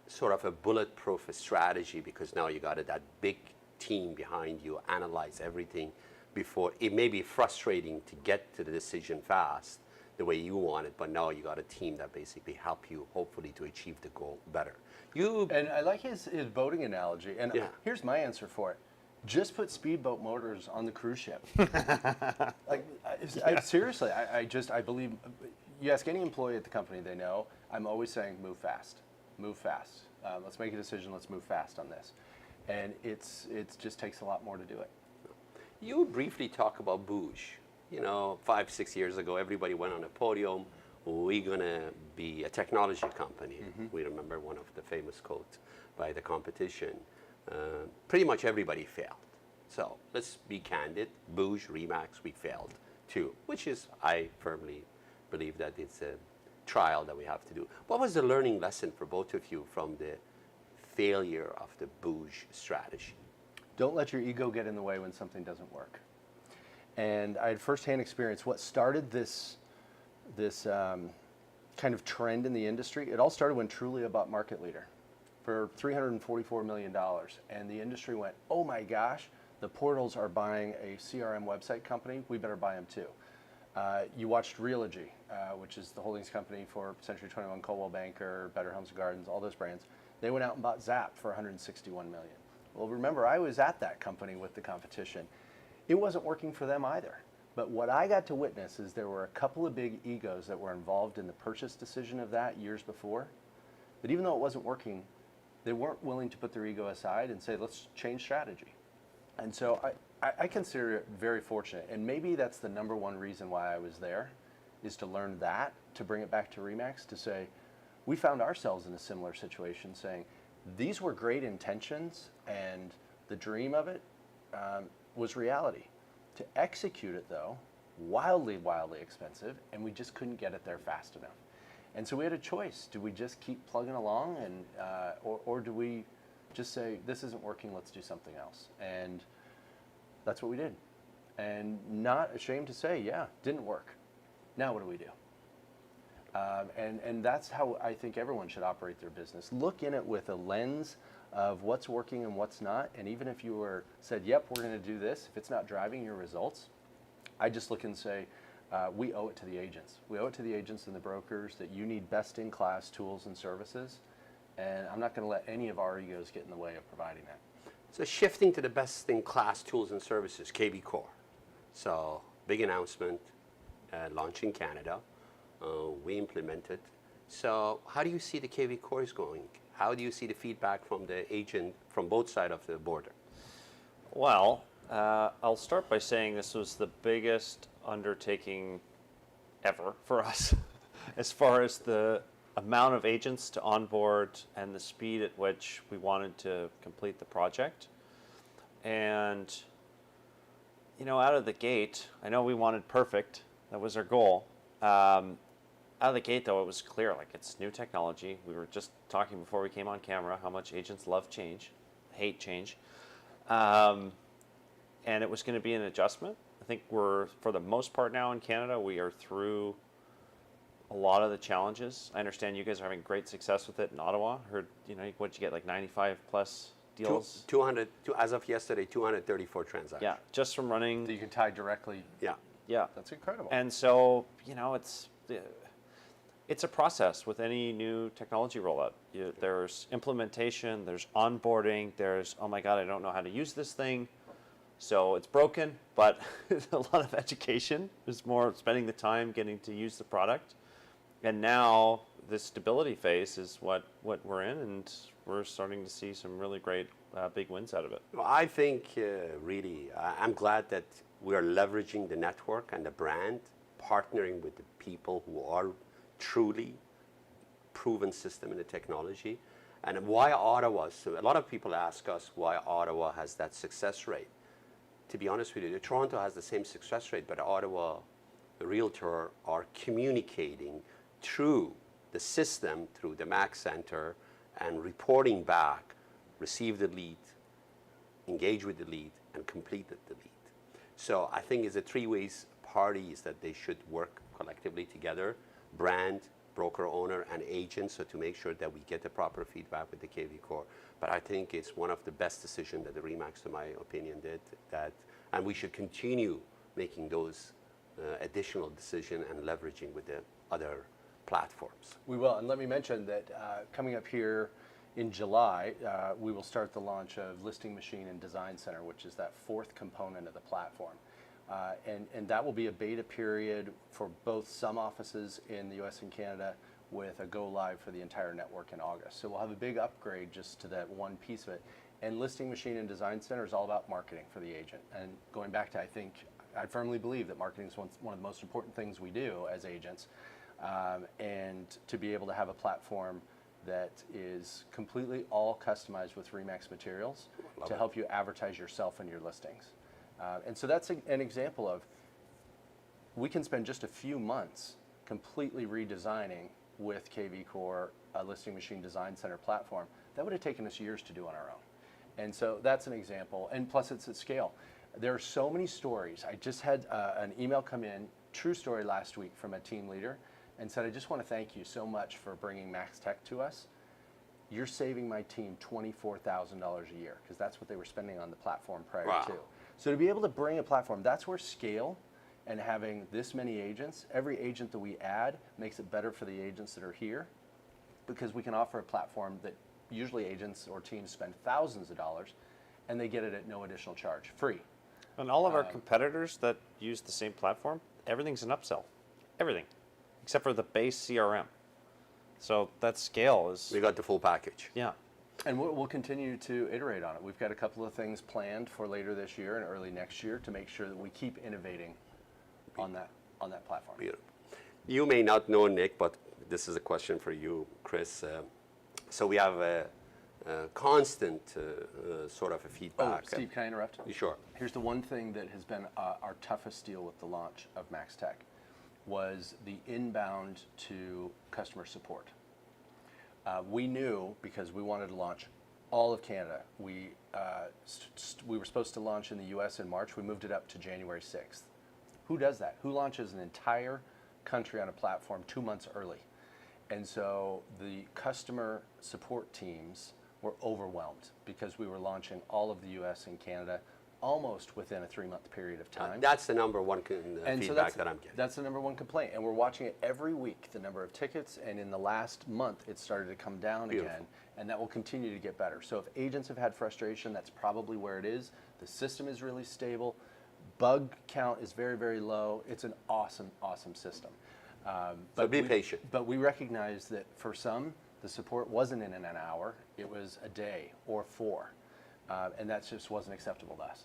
sort of a bulletproof strategy because now you got that big team behind you, analyze everything before. It may be frustrating to get to the decision fast the way you want it, but now you got a team that basically help you hopefully to achieve the goal better. And I like his boating analogy, and Yeah. here's my answer for it. Just put speedboat motors on the cruise ship. Seriously, I believe, you ask any employee at the company, they know, I'm always saying move fast, move fast. Let's make a decision, let's move fast on this. And it just takes a lot more to do it. You briefly talk about Bouge. You know, 5-6 years ago, everybody went on a podium. We're gonna be a technology company. We remember one of the famous quotes by the competition. Pretty much everybody failed. So let's be candid. Bouge, Remax, we failed too, which is, I firmly believe that it's a trial that we have to do. What was the learning lesson for both of you from the failure of the Bouge strategy? Don't let your ego get in the way when something doesn't work. And I had firsthand experience. What started this kind of trend in the industry, it all started when Trulia bought Market Leader for $344 million. And the industry went, oh my gosh, the portals are buying a CRM website company, we better buy them too. You watched Realogy, which is the holdings company for Century 21, Coldwell Banker, Better Homes and Gardens, all those brands. They went out and bought Zap for $161 million. Well, remember, I was at that company with the competition. It wasn't working for them either. But what I got to witness is there were a couple of big egos that were involved in the purchase decision of that years before, that even though it wasn't working, they weren't willing to put their ego aside and say, let's change strategy. And so I consider it very fortunate. And maybe that's the number one reason why I was there, is to learn that, to bring it back to Remax, to say, we found ourselves in a similar situation saying, these were great intentions and the dream of it was reality. To execute it though, wildly, wildly expensive, and we just couldn't get it there fast enough. And so we had a choice. Do we just keep plugging along and, or do we just say, this isn't working, let's do something else? And that's what we did. And not ashamed to say, yeah, didn't work. Now what do we do? And that's how I think everyone should operate their business. Look in it with a lens of what's working and what's not. And even if you said, yep, we're going to do this, if it's not driving your results, I just look and say, we owe it to the agents. We owe it to the agents and the brokers that you need best-in-class tools and services. And I'm not going to let any of our egos get in the way of providing that. So shifting to the best-in-class tools and services, KV Core. So big announcement, launch in Canada. We implemented. So how do you see the KV Cores going? How do you see the feedback from the agent from both sides of the border? Well, I'll start by saying this was the biggest undertaking ever for us as far as the amount of agents to onboard and the speed at which we wanted to complete the project. And, you know, out of the gate, I know we wanted perfect. That was our goal. Out of the gate, though, it was clear, like, it's new technology. We were just talking before we came on camera how much agents love change, hate change. and it was going to be an adjustment. I think we're, for the most part now in Canada, we are through a lot of the challenges. I understand you guys are having great success with it in Ottawa. Heard, what did you get, like 95 plus deals? 200, as of yesterday, 234 transactions. Yeah, just from running. That you can tie directly. Yeah. Yeah. That's incredible. And so, it's a process with any new technology rollout. There's implementation, there's onboarding, there's, oh my God, I don't know how to use this thing. So it's broken, but a lot of education. There's more spending the time getting to use the product. And now this stability phase is what we're in, and we're starting to see some really great big wins out of it. Well, I think really, I'm glad that we are leveraging the network and the brand, partnering with the people who are truly proven system in the technology. And why Ottawa? So a lot of people ask us why Ottawa has that success rate. To be honest with you, Toronto has the same success rate, but Ottawa, the realtor, are communicating through the system, through the Max Center, and reporting back, receive the lead, engage with the lead, and complete the lead. So I think it's a three-way parties that they should work collectively together, brand, broker owner, and agent, so to make sure that we get the proper feedback with the KV Core. But I think it's one of the best decisions that the Remax, in my opinion, did, and we should continue making those additional decisions and leveraging with the other platforms. We will, and let me mention that coming up here in July, we will start the launch of Listing Machine and Design Center, which is that fourth component of the platform. And that will be a beta period for both some offices in the US and Canada, with a go live for the entire network in August. So we'll have a big upgrade just to that one piece of it. And Listing Machine and Design Center is all about marketing for the agent. And going back to, I firmly believe that marketing is one of the most important things we do as agents. And to be able to have a platform that is completely all customized with Remax materials to help you advertise yourself and your listings. And so that's an example of, we can spend just a few months completely redesigning with KV Core a Listing Machine Design Center platform that would have taken us years to do on our own. And so that's an example, and plus it's at scale. There are so many stories. I just had an email come in, true story, last week from a team leader, and said, I just want to thank you so much for bringing MaxTech to us. You're saving my team $24,000 a year, because that's what they were spending on the platform prior to. So to be able to bring a platform, that's where scale and having this many agents, every agent that we add makes it better for the agents that are here, because we can offer a platform that usually agents or teams spend thousands of dollars, and they get it at no additional charge, free. And all of our competitors that use the same platform, everything's an upsell. Everything. Except for the base CRM. So that scale is... We got the full package. Yeah. And we'll continue to iterate on it. We've got a couple of things planned for later this year and early next year to make sure that we keep innovating on that platform. Beautiful. You may not know Nick, but this is a question for you, Chris. So we have a constant sort of a feedback. Oh, Steve, can I interrupt? Sure. Here's the one thing that has been our toughest deal with the launch of MaxTech, was the inbound to customer support. We knew, because we wanted to launch all of Canada. We were supposed to launch in the US in March. We moved it up to January 6th. Who does that? Who launches an entire country on a platform 2 months early? And so the customer support teams were overwhelmed, because we were launching all of the US and Canada almost within a 3-month period of time. That's the number one feedback that I'm getting. That's the number one complaint, and we're watching it every week, the number of tickets, and in the last month it started to come down again, and that will continue to get better. So if agents have had frustration, that's probably where it is. The system is really stable. Bug count is very, very low. It's an awesome, awesome system. So be patient. But we recognize that for some, the support wasn't in an hour, it was a day or 4. And that just wasn't acceptable to us.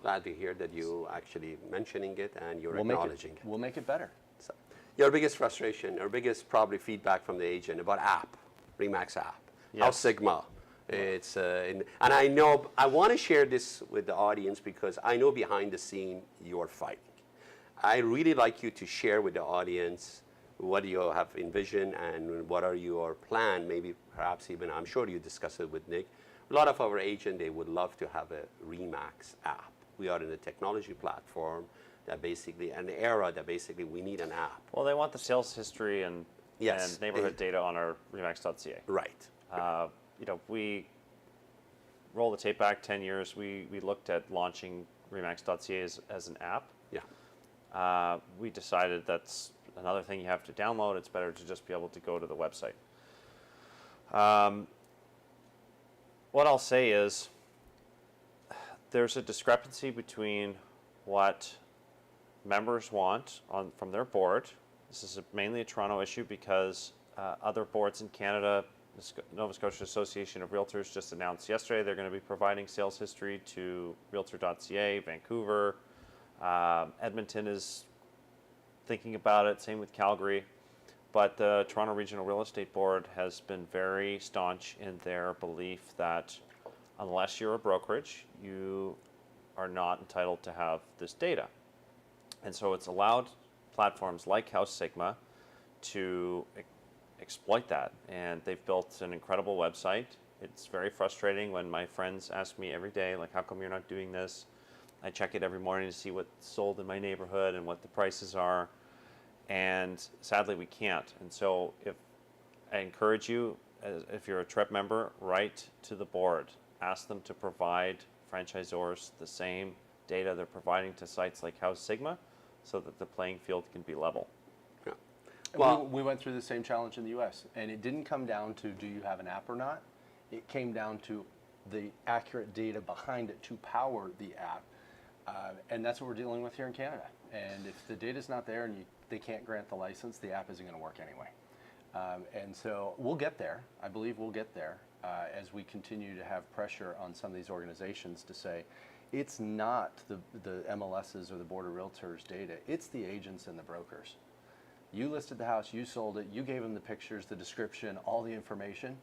Glad to hear that you actually mentioning it and you're acknowledging it. We'll make it better. So, your biggest frustration, or biggest probably feedback from the agent about app, Remax app, how Sigma. It's and I know I want to share this with the audience, because I know behind the scene you're fighting. I really like you to share with the audience what you have envisioned and what are your plan. Maybe perhaps even, I'm sure you discuss it with Nick. A lot of our agents, they would love to have a Remax app. We are in a technology platform that basically, an era that basically we need an app. Well, they want the sales history and Yes, and neighborhood data on our Remax.ca. Right. We roll the tape back 10 years. We looked at launching Remax.ca as an app. Yeah. We decided that's another thing you have to download. It's better to just be able to go to the website. What I'll say is there's a discrepancy between what members want from their board. This is mainly a Toronto issue because other boards in Canada, the Nova Scotia Association of Realtors just announced yesterday they're going to be providing sales history to Realtor.ca. Vancouver, Edmonton is thinking about it, same with Calgary. But the Toronto Regional Real Estate Board has been very staunch in their belief that unless you're a brokerage, you are not entitled to have this data. And so it's allowed platforms like House Sigma to exploit that. And they've built an incredible website. It's very frustrating when my friends ask me every day, like, how come you're not doing this? I check it every morning to see what's sold in my neighborhood and what the prices are. And sadly, we can't. And so if I encourage you, if you're a TREP member, write to the board. Ask them to provide franchisors the same data they're providing to sites like House Sigma so that the playing field can be level. Yeah. Well, we went through the same challenge in the US, and it didn't come down to do you have an app or not. It came down to the accurate data behind it to power the app. And that's what we're dealing with here in Canada. And if the data's not there and they can't grant the license, the app isn't going to work anyway. And so we'll get there. I believe we'll get there as we continue to have pressure on some of these organizations to say, it's not the MLS's or the Board of Realtors data, it's the agents and the brokers. You listed the house, you sold it, you gave them the pictures, the description, all the information.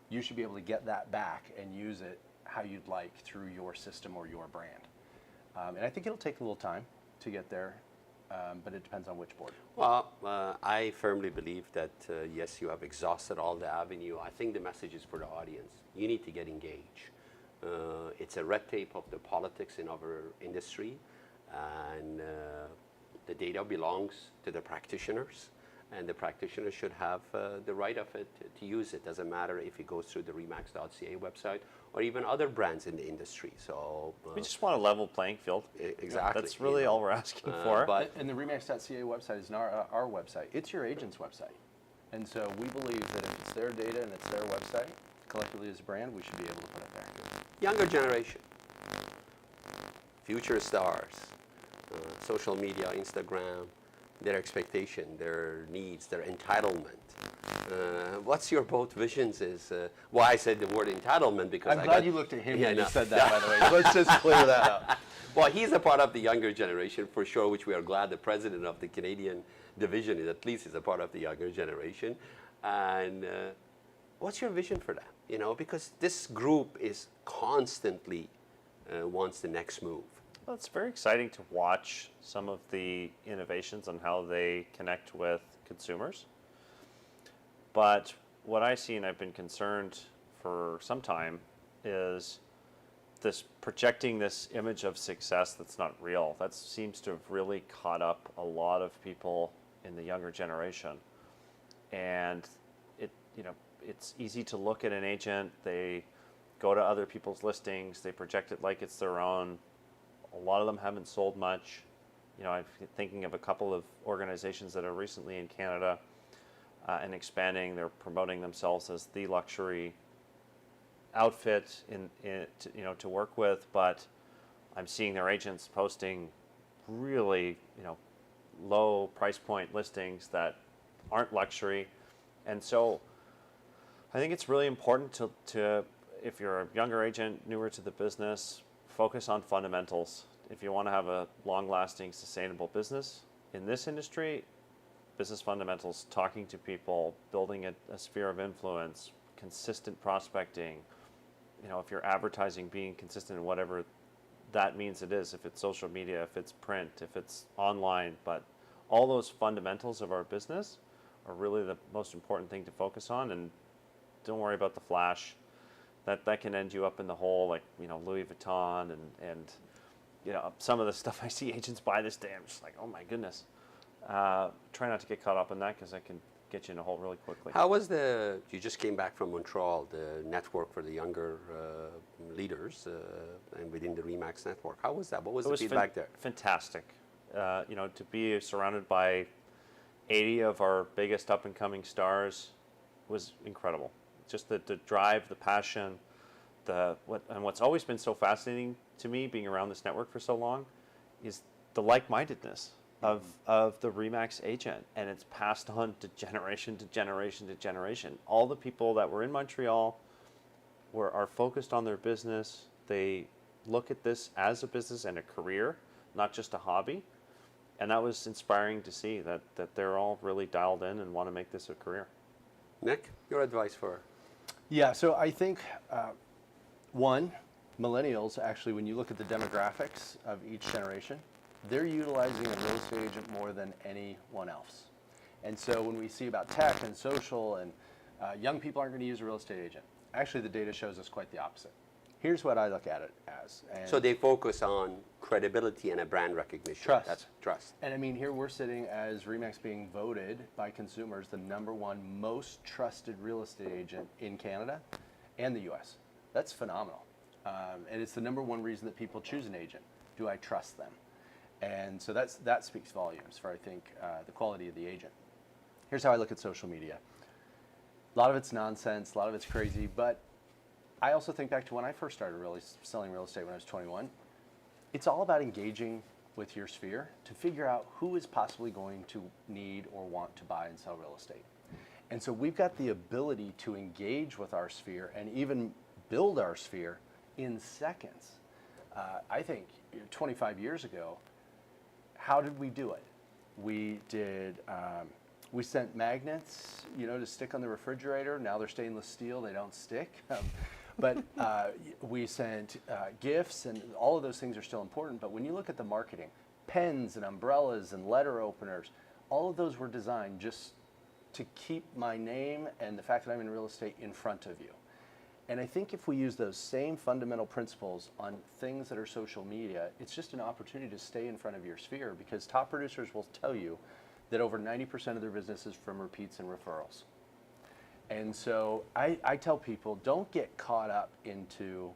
You should be able to get that back and use it how you'd like through your system or your brand. And I think it'll take a little time to get there, but it depends on which board. Well, I firmly believe that, yes, you have exhausted all the avenue. I think the message is for the audience. You need to get engaged. It's a red tape of the politics in our industry, and the data belongs to the practitioners, and the practitioners should have the right of it to use it. Doesn't matter if it goes through the Remax.ca website or even other brands in the industry. So We just want a level playing field. Exactly. That's really all we're asking for. And the Remax.ca website is not our website. It's your agent's website. And so we believe that if it's their data and it's their website, collectively as a brand, we should be able to put it there. Younger generation, future stars, social media, Instagram, their expectation, their needs, their entitlement. What's your both visions is, why I said the word entitlement, because I'm glad you looked at him when you no. said that, by the way. Let's just clear that up. Well, he's a part of the younger generation for sure, which we are glad the president of the Canadian division is at least is a part of the younger generation. And what's your vision for that? You know, because this group is constantly wants the next move. Well, it's very exciting to watch some of the innovations on how they connect with consumers. But what I see, and I've been concerned for some time, is this projecting this image of success that's not real. That seems to have really caught up a lot of people in the younger generation. And it's easy to look at an agent, they go to other people's listings, they project it like it's their own. A lot of them haven't sold much. I'm thinking of a couple of organizations that are recently in Canada and expanding. They're promoting themselves as the luxury outfit to work with, but I'm seeing their agents posting really low price point listings that aren't luxury. And so I think it's really important to if you're a younger agent, newer to the business, focus on fundamentals. If you want to have a long-lasting, sustainable business in this industry, business fundamentals, talking to people, building a sphere of influence, consistent prospecting, if you're advertising, being consistent in whatever that means it is, if it's social media, if it's print, if it's online, but all those fundamentals of our business are really the most important thing to focus on. And don't worry about the flash. That can end you up in the hole, like Louis Vuitton and some of the stuff I see agents buy this day, I'm just like, oh my goodness. Try not to get caught up in that because that can get you in a hole really quickly. How was you just came back from Montreal, the network for the younger leaders and within the Remax network. How was that? What was the feedback there? Fantastic. To be surrounded by 80 of our biggest up-and-coming stars was incredible. Just the drive, the passion, what's always been so fascinating to me being around this network for so long is the like-mindedness of the Remax agent, and it's passed on to generation to generation to generation. All the people that were in Montreal are focused on their business. They look at this as a business and a career, not just a hobby. And that was inspiring to see that they're all really dialed in and want to make this a career. Nick, your advice for? Yeah, so I think, one, millennials, actually, when you look at the demographics of each generation, they're utilizing a real estate agent more than anyone else. And so when we see about tech and social and young people aren't going to use a real estate agent, actually the data shows us quite the opposite. Here's what I look at it as. So they focus on credibility and a brand recognition. Trust. That's trust. And I mean, here we're sitting as Remax being voted by consumers the #1 most trusted real estate agent in Canada and the US. That's phenomenal. And it's the #1 reason that people choose an agent. Do I trust them? And so that speaks volumes for, I think, the quality of the agent. Here's how I look at social media. A lot of it's nonsense, a lot of it's crazy, but I also think back to when I first started really selling real estate when I was 21. It's all about engaging with your sphere to figure out who is possibly going to need or want to buy and sell real estate. And so we've got the ability to engage with our sphere and even build our sphere in seconds. I think 25 years ago, how did we do it? We sent magnets, to stick on the refrigerator. Now they're stainless steel; they don't stick. But we sent gifts, and all of those things are still important. But when you look at the marketing, pens and umbrellas and letter openers, all of those were designed just to keep my name and the fact that I'm in real estate in front of you. And I think if we use those same fundamental principles on things that are social media, it's just an opportunity to stay in front of your sphere, because top producers will tell you that over 90% of their business is from repeats and referrals. And so I tell people, don't get caught up into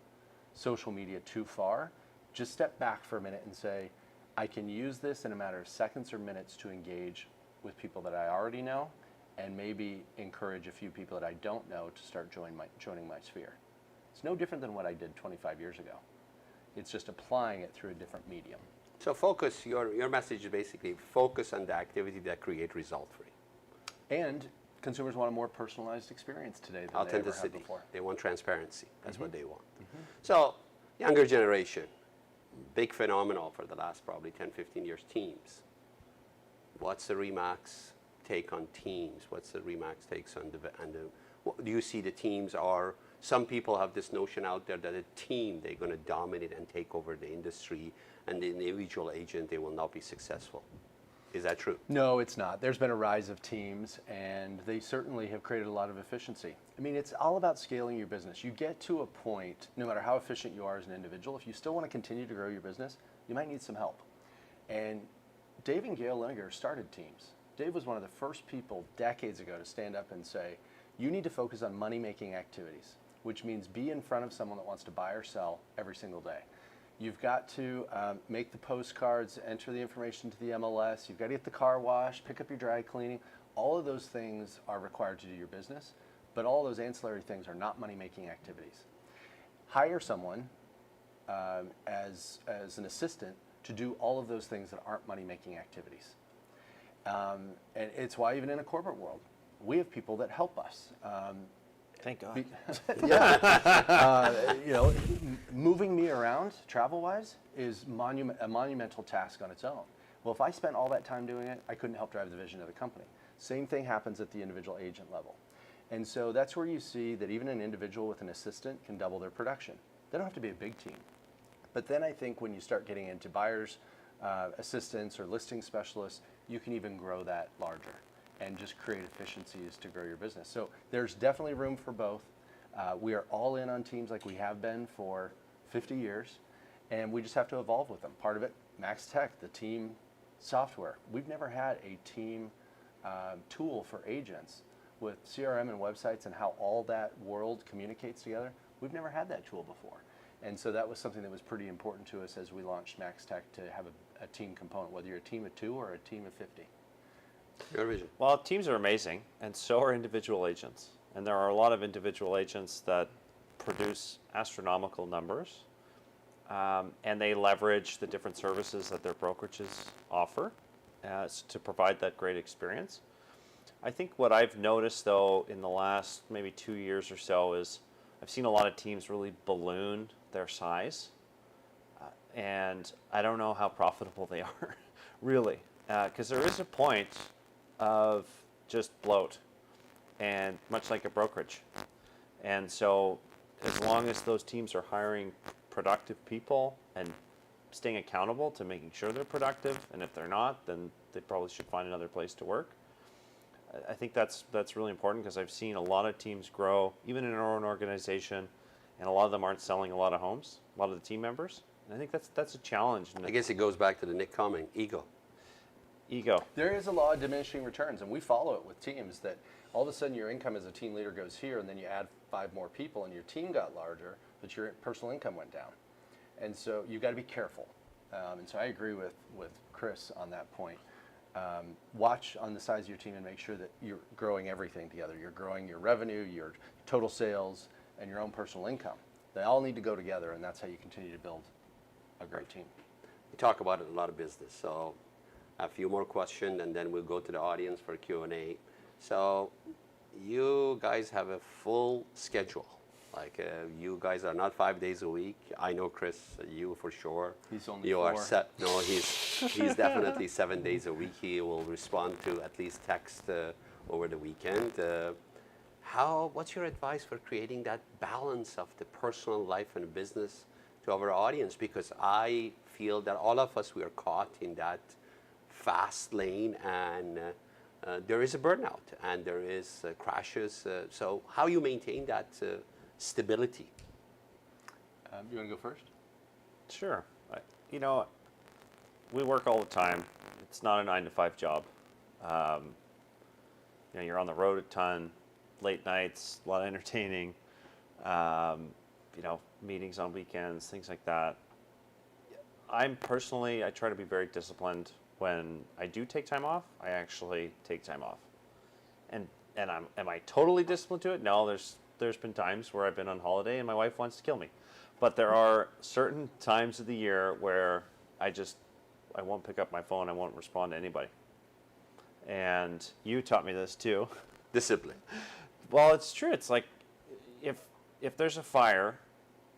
social media too far. Just step back for a minute and say, I can use this in a matter of seconds or minutes to engage with people that I already know, and maybe encourage a few people that I don't know to start joining my sphere. It's no different than what I did 25 years ago. It's just applying it through a different medium. So focus, your message is basically focus on the activity that create result for you. And consumers want a more personalized experience today than they ever had Authenticity. before. They want transparency. That's what they want. So younger generation, big phenomenon for the last probably 10, 15 years, teams. What's the Remax take on teams? What's the Remax takes on what do you see the teams are? Some people have this notion out there that a team, they're going to dominate and take over the industry, and the individual agent, they will not be successful. Is that true? No, it's not. There's been a rise of teams, and they certainly have created a lot of efficiency. I mean, it's all about scaling your business. You get to a point, no matter how efficient you are as an individual, if you still want to continue to grow your business, you might need some help. And Dave and Gail Linegar started teams. Dave was one of the first people decades ago to stand up and say, you need to focus on money-making activities, which means be in front of someone that wants to buy or sell every single day. You've got to make the postcards, enter the information to the MLS, you've got to get the car washed, pick up your dry cleaning. All of those things are required to do your business, but all those ancillary things are not money-making activities. Hire someone as an assistant to do all of those things that aren't money-making activities. And it's why even in a corporate world, we have people that help us. Thank God. Moving me around travel-wise is a monumental task on its own. Well, if I spent all that time doing it, I couldn't help drive the vision of the company. Same thing happens at the individual agent level. And so that's where you see that even an individual with an assistant can double their production. They don't have to be a big team. But then I think when you start getting into buyers, assistants, or listing specialists, you can even grow that larger and just create efficiencies to grow your business. So there's definitely room for both. We are all in on teams like we have been for 50 years. and we just have to evolve with them. Part of it, MaxTech, the team software. We've never had a team tool for agents with CRM and websites and how all that world communicates together. We've never had that tool before. And so that was something that was pretty important to us as we launched MaxTech, to have a team component, whether you're a team of 2 or a team of 50. Your vision. Well, teams are amazing, and so are individual agents. And there are a lot of individual agents that produce astronomical numbers, and they leverage the different services that their brokerages offer to provide that great experience. I think what I've noticed, though, in the last maybe 2 years or so is I've seen a lot of teams really balloon their size, and I don't know how profitable they are, really, because there is a point of just bloat, and much like a brokerage. And so as long as those teams are hiring productive people and staying accountable to making sure they're productive, and if they're not, then they probably should find another place to work. I think that's really important, because I've seen a lot of teams grow, even in our own organization, and a lot of them aren't selling a lot of homes, a lot of the team members. And I think that's a challenge. I guess it goes back to the Nick comment, ego. Ego. There is a law of diminishing returns, and we follow it with teams, that all of a sudden your income as a team leader goes here, and then you add 5 more people and your team got larger, but your personal income went down. And so you've got to be careful. And so I agree with Chris on that point. Watch on the size of your team and make sure that you're growing everything together. You're growing your revenue, your total sales, and your own personal income. They all need to go together, and that's how you continue to build a great team. We talk about it in a lot of business, so a few more questions, and then we'll go to the audience for Q&A. So you guys have a full schedule. Like you guys are not 5 days a week. I know Chris, you for sure. He's only you 4. are set. No, he's definitely 7 days a week. He will respond to at least text over the weekend. What's your advice for creating that balance of the personal life and business to our audience? Because I feel that all of us, we are caught in that fast lane, and there is a burnout and there is crashes. So how you maintain that stability? You want to go first? Sure. We work all the time. It's not a 9-to-5 job. You're on the road a ton, late nights, a lot of entertaining, meetings on weekends, things like that. I try to be very disciplined. When I do take time off, I actually take time off. And am I totally disciplined to it? No, there's been times where I've been on holiday and my wife wants to kill me. But there are certain times of the year where I won't pick up my phone, I won't respond to anybody. And you taught me this too. Discipline. Well, it's true. It's like if there's a fire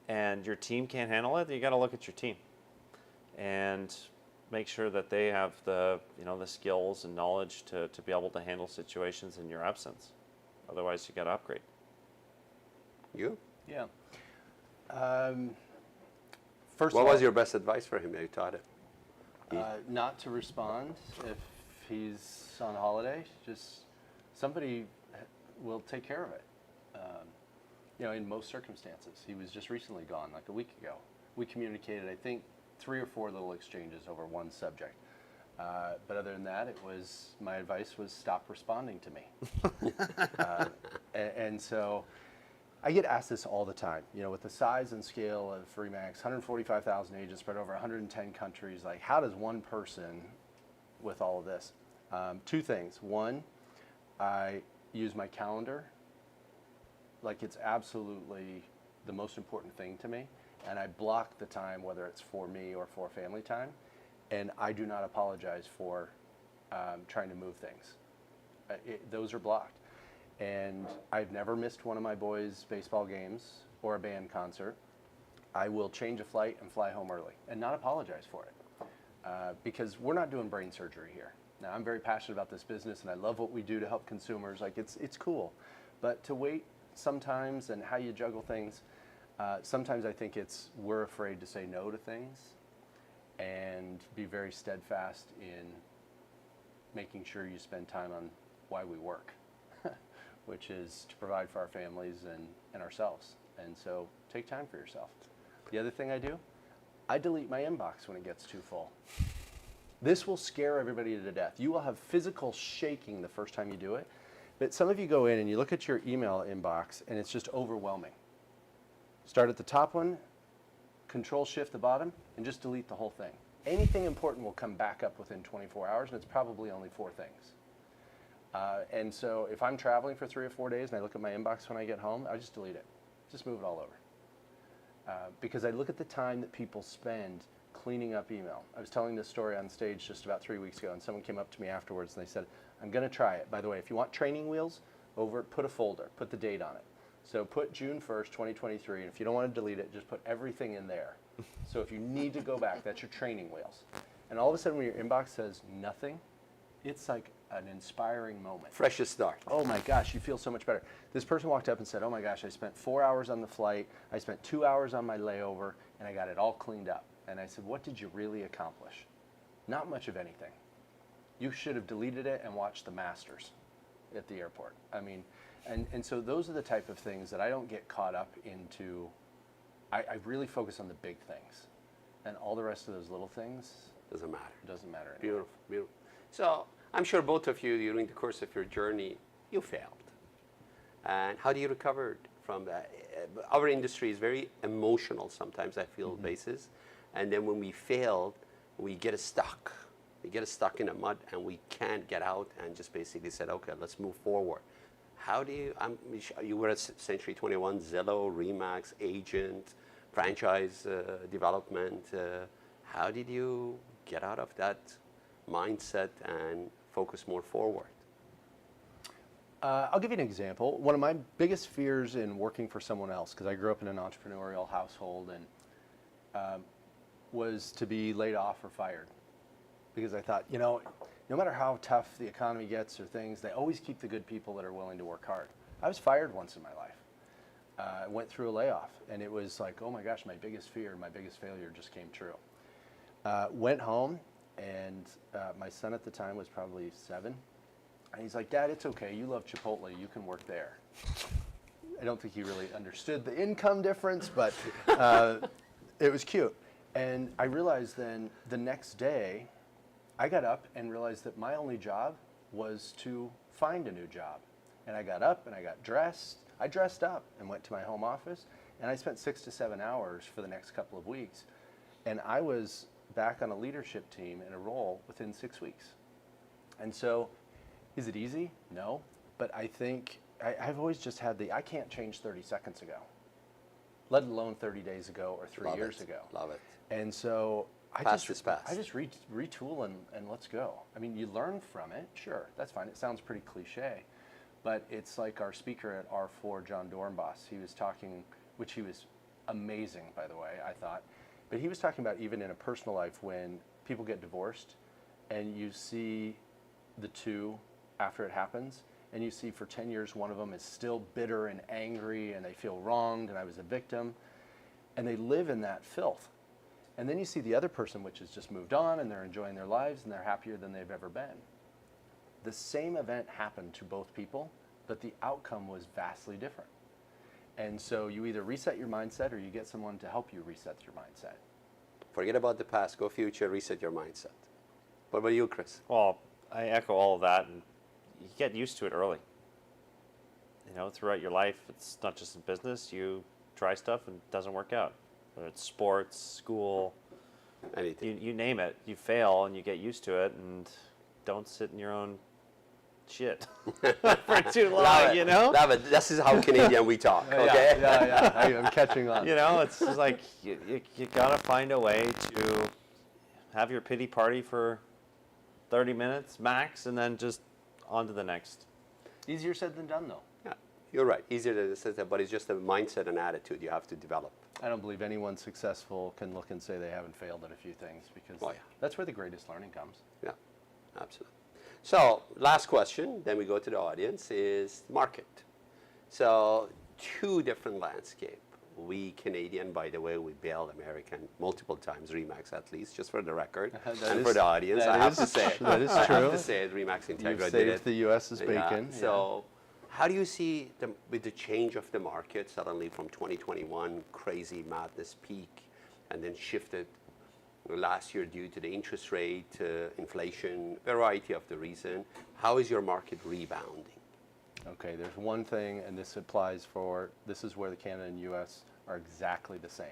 and your team can't handle it, you got to look at your team and make sure that they have the skills and knowledge to be able to handle situations in your absence. Otherwise, you got to upgrade. You? Yeah. First What of all, was your best advice for him? You taught it. not to respond if he's on holiday. Just somebody will take care of it. In most circumstances. He was just recently gone, like a week ago. We communicated, I think, 3 or 4 little exchanges over one subject. But other than that, my advice was stop responding to me. And so I get asked this all the time, with the size and scale of Remax, 145,000 agents spread over 110 countries, like how does one person with all of this? 2 things. One, I use my calendar like it's absolutely the most important thing to me. And I block the time, whether it's for me or for family time. And I do not apologize for trying to move things. Those are blocked. And I've never missed one of my boys' baseball games or a band concert. I will change a flight and fly home early and not apologize for it. Because we're not doing brain surgery here. Now, I'm very passionate about this business and I love what we do to help consumers. Like it's cool. But to wait sometimes and how you juggle things, sometimes I think we're afraid to say no to things and be very steadfast in making sure you spend time on why we work, which is to provide for our families and ourselves. And so take time for yourself. The other thing I do, I delete my inbox when it gets too full. This will scare everybody to death. You will have physical shaking the first time you do it. But some of you go in and you look at your email inbox and it's just overwhelming. Start at the top one, Control Shift the bottom, and just delete the whole thing. Anything important will come back up within 24 hours, and it's probably only 4 things. And so if I'm traveling for 3 or 4 days and I look at my inbox when I get home, I just delete it. Just move it all over. Because I look at the time that people spend cleaning up email. I was telling this story on stage just about 3 weeks ago, and someone came up to me afterwards and they said, I'm going to try it. By the way, if you want training wheels, put a folder, put the date on it. So put June 1st, 2023, and if you don't want to delete it, just put everything in there. So if you need to go back, that's your training wheels. And all of a sudden when your inbox says nothing, it's like an inspiring moment. Fresh start. Oh my gosh, you feel so much better. This person walked up and said, oh my gosh, I spent 4 hours on the flight, I spent 2 hours on my layover, and I got it all cleaned up. And I said, what did you really accomplish? Not much of anything. You should have deleted it and watched the Masters at the airport. I mean, and so those are the type of things that I don't get caught up into. I really focus on the big things. And all the rest of those little things Doesn't matter. doesn't matter anymore. Beautiful, beautiful. So I'm sure both of you, during the course of your journey, you failed. And how do you recover from that? Our industry is very emotional sometimes, I feel, basis. And then when we failed, we get stuck. We get stuck in the mud and we can't get out and just basically said, okay, let's move forward. How do you, you were at Century 21, Zillow, Remax, agent, franchise development. How did you get out of that mindset and focus more forward? I'll give you an example. One of my biggest fears in working for someone else, because I grew up in an entrepreneurial household, and was to be laid off or fired. Because I thought, no matter how tough the economy gets or things, they always keep the good people that are willing to work hard. I was fired once in my life. I went through a layoff, and it was like, oh my gosh, my biggest fear, my biggest failure just came true. Went home, and my son at the time was probably 7. And he's like, Dad, it's okay. You love Chipotle. You can work there. I don't think he really understood the income difference, but it was cute. And I realized then the next day, I got up and realized that my only job was to find a new job. And I got up and I got dressed. I dressed up and went to my home office, and I spent 6 to 7 hours for the next couple of weeks. And I was back on a leadership team in a role within 6 weeks. And so, is it easy? No. But I think I've always just had I can't change 30 seconds ago, let alone 30 days ago or 3 years ago. Love it. And so I Fast is fast. just retool and let's go. I mean, you learn from it, sure, that's fine. It sounds pretty cliche, but it's like our speaker at R4, John Dornbos. He was talking, which he was amazing, by the way, I thought. But he was talking about even in a personal life when people get divorced and you see the two after it happens, and you see for 10 years one of them is still bitter and angry and they feel wronged and I was a victim, and they live in that filth. And then you see the other person, which has just moved on and they're enjoying their lives and they're happier than they've ever been. The same event happened to both people, but the outcome was vastly different. And so you either reset your mindset or you get someone to help you reset your mindset. Forget about the past, go future, reset your mindset. What about you, Chris? Well, I echo all of that, and you get used to it early. Throughout your life, it's not just in business. You try stuff and it doesn't work out. Whether it's sports, school, Anything. you name it. You fail and you get used to it, and don't sit in your own shit for too long, Love it. This is how Canadian we talk, okay? Yeah. I'm catching on. It's just like you got to find a way to have your pity party for 30 minutes max, and then just on to the next. Easier said than done, though. Yeah, you're right. Easier to say that, but it's just a mindset and attitude you have to develop. I don't believe anyone successful can look and say they haven't failed at a few things, because that's where the greatest learning comes. Yeah, absolutely. So last question, then we go to the audience, is market. So 2 different landscape. We Canadian, by the way, we bailed American multiple times, Remax at least, just for the record, and for the audience. I have to say it. That is I true. have to say it, Remax Integra You've did saved it. the U.S.'s bacon. Yeah. So how do you see, with the change of the market, suddenly from 2021, crazy madness peak, and then shifted last year due to the interest rate, inflation, variety of the reason. How is your market rebounding? Okay, there's one thing, and this applies for, this is where the Canada and US are exactly the same.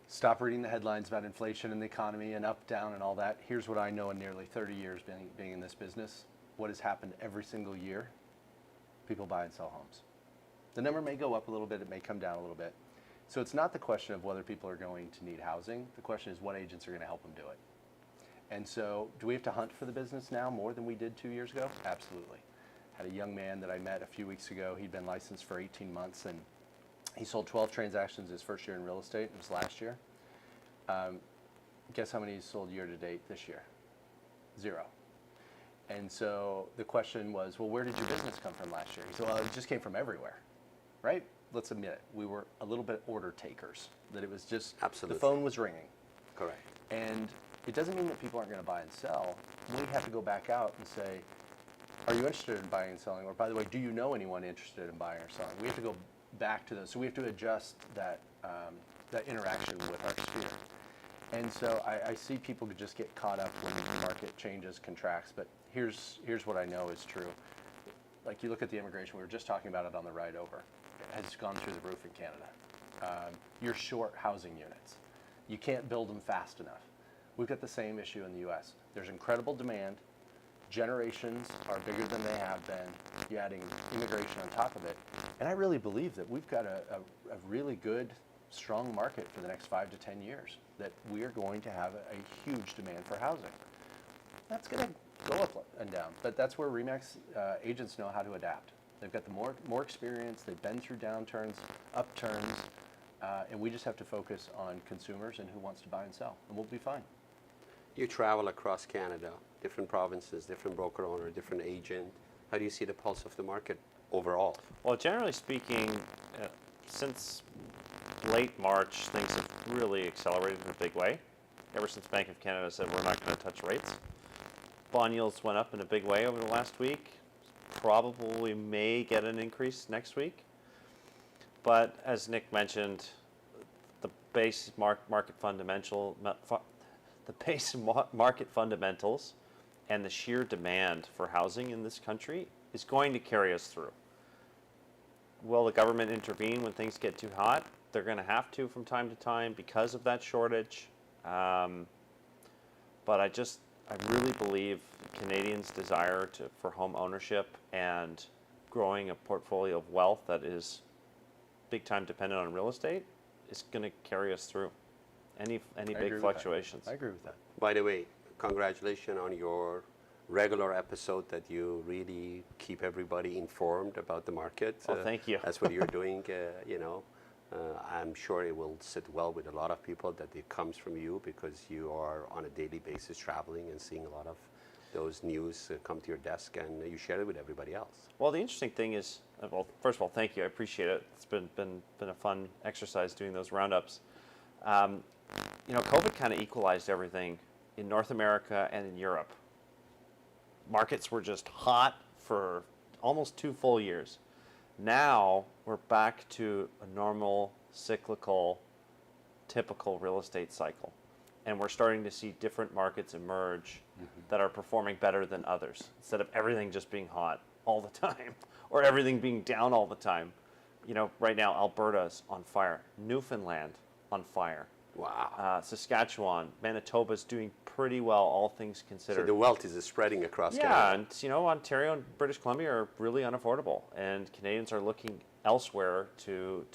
Stop reading the headlines about inflation and the economy and up, down, and all that. Here's what I know in nearly 30 years being in this business. What has happened every single year? People buy and sell homes. The number may go up a little bit, it may come down a little bit. So it's not the question of whether people are going to need housing. The question is what agents are going to help them do it. And so do we have to hunt for the business now more than we did 2 years ago? Absolutely. Had a young man that I met a few weeks ago. He'd been licensed for 18 months, and he sold 12 transactions his first year in real estate. It was last year. Guess how many he's sold year to date this year? 0. And so the question was, well, where did your business come from last year? He said, well, it just came from everywhere, right? Let's admit it. We were a little bit order takers, that it was just, Absolutely. the phone was ringing. Correct. And it doesn't mean that people aren't going to buy and sell. We have to go back out and say, are you interested in buying and selling? Or by the way, do you know anyone interested in buying or selling? We have to go back to those. So we have to adjust that, that interaction with our student. And so I see people could just get caught up when the market changes, contracts, but here's what I know is true. Like you look at the immigration, we were just talking about it on the ride over. It has gone through the roof in Canada. You're short housing units. You can't build them fast enough. We've got the same issue in the US. There's incredible demand. Generations are bigger than they have been. You're adding immigration on top of it. And I really believe that we've got a really good, strong market for the next 5 to 10 years, that we are going to have a huge demand for housing. That's going to go up and down, but that's where Remax agents know how to adapt. They've got the more experience, they've been through downturns, upturns, and we just have to focus on consumers and who wants to buy and sell, and we'll be fine. You travel across Canada, different provinces, different broker owner, different agent. How do you see the pulse of the market overall? Well, generally speaking, since late March, things have really accelerated in a big way. Ever since Bank of Canada said we're not going to touch rates. Bond yields went up in a big way over the last week. Probably may get an increase next week. But as Nick mentioned, the base market fundamentals and the sheer demand for housing in this country is going to carry us through. Will the government intervene when things get too hot? They're going to have to from time to time because of that shortage. But I really believe Canadians' desire for home ownership and growing a portfolio of wealth that is big time dependent on real estate is going to carry us through any big fluctuations. I agree with that. By the way, congratulations on your regular episode that you really keep everybody informed about the market. Oh, thank you. That's what you're doing, I'm sure it will sit well with a lot of people that it comes from you because you are on a daily basis traveling and seeing a lot of those news come to your desk and you share it with everybody else. Well, the interesting thing is, well, first of all, thank you. I appreciate it. It's been a fun exercise doing those roundups. COVID kind of equalized everything in North America and in Europe. Markets were just hot for almost 2 full years. Now we're back to a normal, cyclical, typical real estate cycle. And we're starting to see different markets emerge that are performing better than others, instead of everything just being hot all the time or everything being down all the time. Right now Alberta's on fire, Newfoundland on fire. Wow. Saskatchewan, Manitoba's doing pretty well, all things considered. So the wealth is spreading across Canada. Yeah, and Ontario and British Columbia are really unaffordable, and Canadians are looking elsewhere to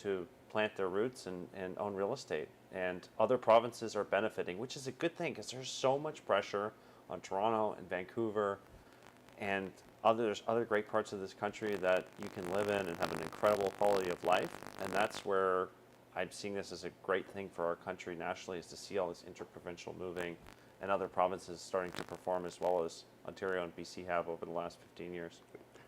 plant their roots and own real estate. And other provinces are benefiting, which is a good thing because there's so much pressure on Toronto and Vancouver and other great parts of this country that you can live in and have an incredible quality of life. And that's where I'm seeing this as a great thing for our country nationally, is to see all this interprovincial moving and other provinces starting to perform as well as Ontario and BC have over the last 15 years.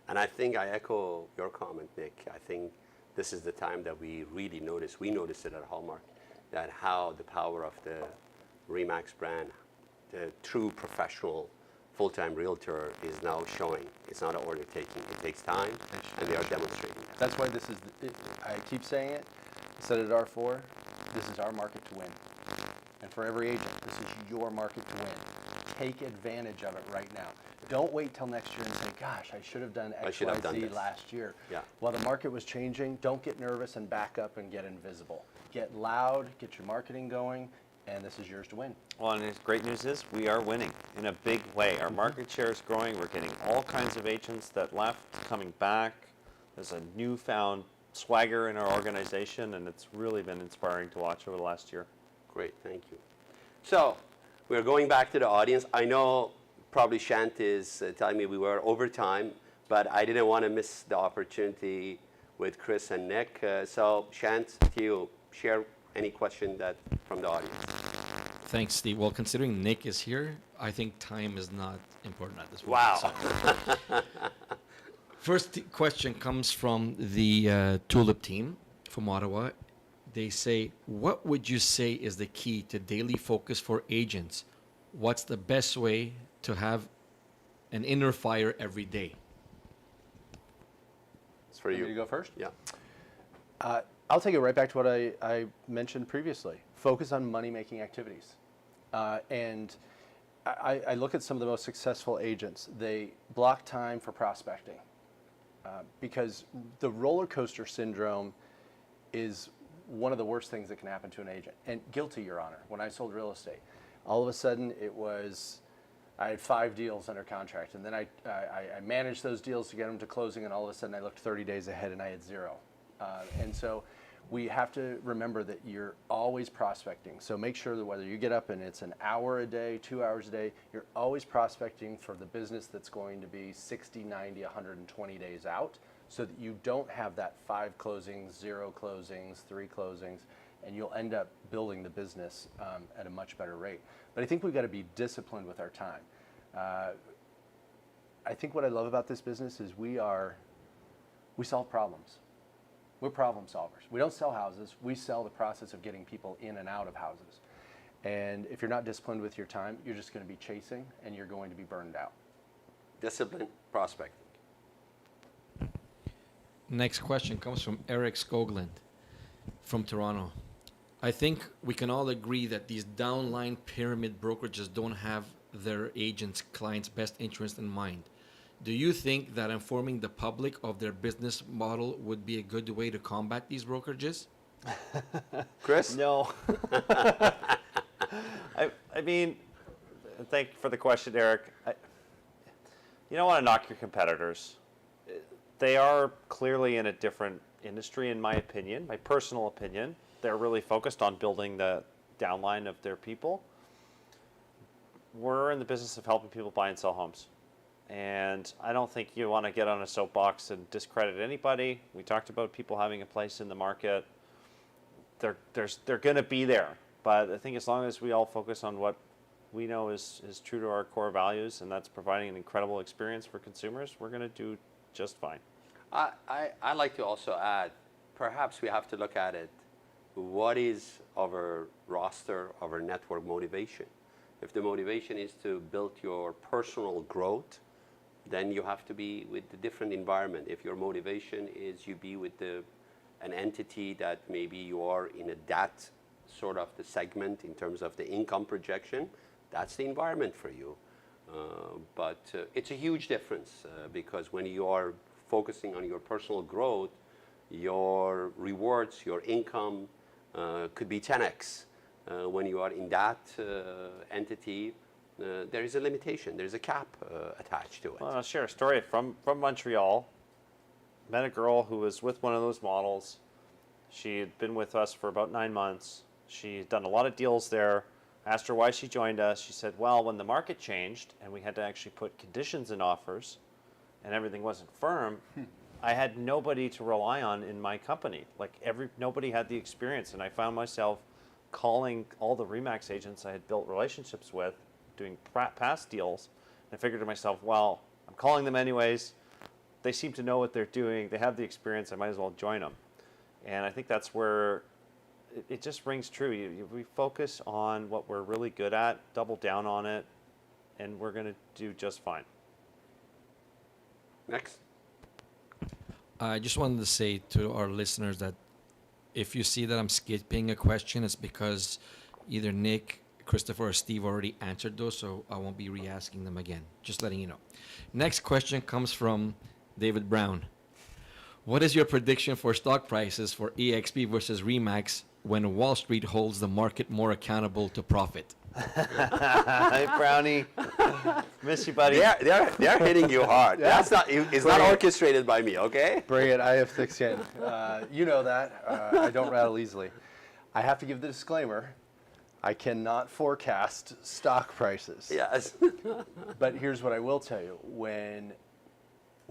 And I think I echo your comment, Nick. I think this is the time that we really notice. We noticed it at Hallmark, that how the power of the Remax brand, the true professional full-time realtor, is now showing. It's not an order taking. It takes time, and they are demonstrating that. That's why this is, I keep saying it, I said it at R4, This is our market to win. And for every agent, this is your market to win. Take advantage of it right now. Don't wait till next year and say, gosh, I should have done X, Y, Z last year. Yeah. While the market was changing, don't get nervous and back up and get invisible. Get loud, get your marketing going, and this is yours to win. Well, and the great news is we are winning in a big way. Our market share is growing. We're getting all kinds of agents that left coming back. There's a newfound swagger in our organization, and it's really been inspiring to watch over the last year. Great, thank you. So we're going back to the audience. I know probably Shant is telling me we were over time, but I didn't want to miss the opportunity with Chris and Nick. So Shant, to you, share any question that from the audience. Thanks, Steve. Well, considering Nick is here, I think time is not important at this point. Wow. First question comes from the Tulip team from Ottawa. They say, what would you say is the key to daily focus for agents? What's the best way to have an inner fire every day? It's for You you. want me to go first? Yeah. I'll take it right back to what I mentioned previously. Focus on money-making activities. And I look at some of the most successful agents. They block time for prospecting because the roller coaster syndrome is one of the worst things that can happen to an agent. And guilty, Your Honor, when I sold real estate, all of a sudden I had 5 deals under contract, and then I managed those deals to get them to closing, and all of a sudden I looked 30 days ahead and I had 0. And so we have to remember that you're always prospecting. So make sure that whether you get up and it's an hour a day, 2 hours a day, you're always prospecting for the business that's going to be 60, 90, 120 days out, so that you don't have that 5 closings, 0 closings, 3 closings, and you'll end up building the business at a much better rate. But I think we've got to be disciplined with our time. I think what I love about this business is we solve problems. We're problem solvers. We don't sell houses. We sell the process of getting people in and out of houses. And if you're not disciplined with your time, you're just going to be chasing and you're going to be burned out. Discipline, prospecting. Next question comes from Eric Skoglund from Toronto. I think we can all agree that these downline pyramid brokerages don't have their agents' clients' best interest in mind. Do you think that informing the public of their business model would be a good way to combat these brokerages? Chris? No. I mean, thank you for the question, Eric. You don't want to knock your competitors. They are clearly in a different industry, in my opinion, my personal opinion. They're really focused on building the downline of their people. We're in the business of helping people buy and sell homes. And I don't think you want to get on a soapbox and discredit anybody. We talked about people having a place in the market. They're going to be there. But I think as long as we all focus on what we know is true to our core values, and that's providing an incredible experience for consumers, we're going to do just fine. I like to also add, perhaps we have to look at it, what is our roster, our network motivation? If the motivation is to build your personal growth, then you have to be with a different environment. If your motivation is you be with an entity that maybe you are in that sort of the segment in terms of the income projection, that's the environment for you. But it's a huge difference because when you are focusing on your personal growth, your rewards, your income could be 10x. When you are in that entity, there is a limitation. There's a cap attached to it. Well, I'll share a story from Montreal. Met a girl who was with one of those models. She had been with us for about 9 months. She'd done a lot of deals there. Asked her why she joined us. She said, well, when the market changed and we had to actually put conditions in offers and everything wasn't firm, I had nobody to rely on in my company. Like nobody had the experience, and I found myself calling all the Remax agents I had built relationships with, doing past deals, and I figured to myself, well, I'm calling them anyways. They seem to know what they're doing. They have the experience. I might as well join them. And I think that's where it just rings true. We focus on what we're really good at, double down on it, and we're going to do just fine. Next. I just wanted to say to our listeners that If you see that I'm skipping a question, it's because either Nick, Christopher, or Steve already answered those, so I won't be re-asking them again. Just letting you know. Next question comes from David Brown. What is your prediction for stock prices for EXP versus Remax when Wall Street holds the market more accountable to profit? Hey, Brownie. Miss you, buddy. They're hitting you hard. That's not. It's not orchestrated by me. Okay. Bring it. I have thick skin. You know that. I don't rattle easily. I have to give the disclaimer. I cannot forecast stock prices. Yes. But here's what I will tell you. When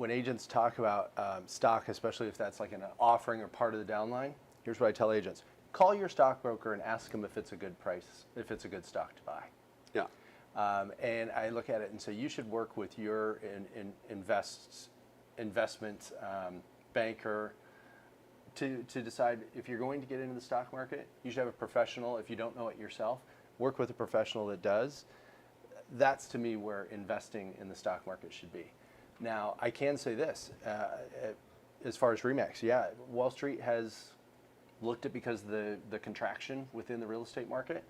agents talk about stock, especially if that's like an offering or part of the downline, here's what I tell agents. Call your stockbroker and ask him if it's a good price, if it's a good stock to buy. Yeah. And I look at it and say, you should work with your investment banker to decide if you're going to get into the stock market. You should have a professional. If you don't know it yourself, work with a professional that does. That's, to me, where investing in the stock market should be. Now, I can say this, as far as Remax, yeah, Wall Street has looked at, because the contraction within the real estate market,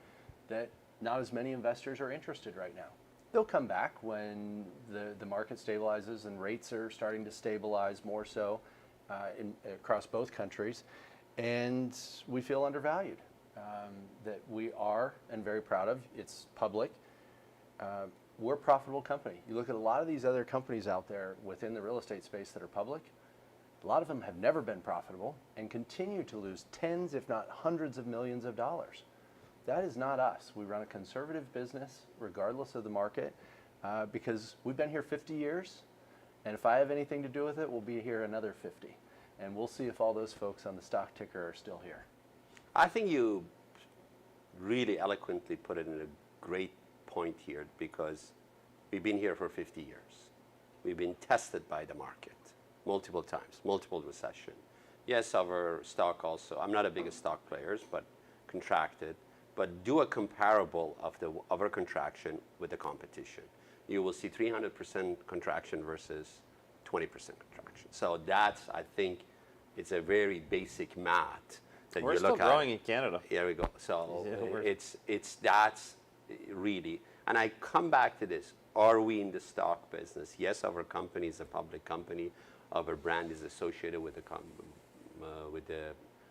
that not as many investors are interested right now. They'll come back when the market stabilizes and rates are starting to stabilize more so across both countries, and we feel undervalued. That we are, and very proud of, it's public. We're a profitable company. You look at a lot of these other companies out there within the real estate space that are public, a lot of them have never been profitable and continue to lose tens, if not hundreds of millions of dollars. That is not us. We run a conservative business regardless of the market because we've been here 50 years, and if I have anything to do with it, we'll be here another 50. And we'll see if all those folks on the stock ticker are still here. I think you really eloquently put it in a great point here, because we've been here for 50 years. We've been tested by the market multiple times, multiple recession. Yes, our stock also, I'm not a biggest stock players, but contracted. But do a comparable of our contraction with the competition. You will see 300% contraction versus 20% contraction. So that's, I think, it's a very basic math that We're you still look at. growing in Canada. Here we go. So Yeah, that's really, and I come back to this. Are we in the stock business? Yes, our company is a public company. Our brand is associated with the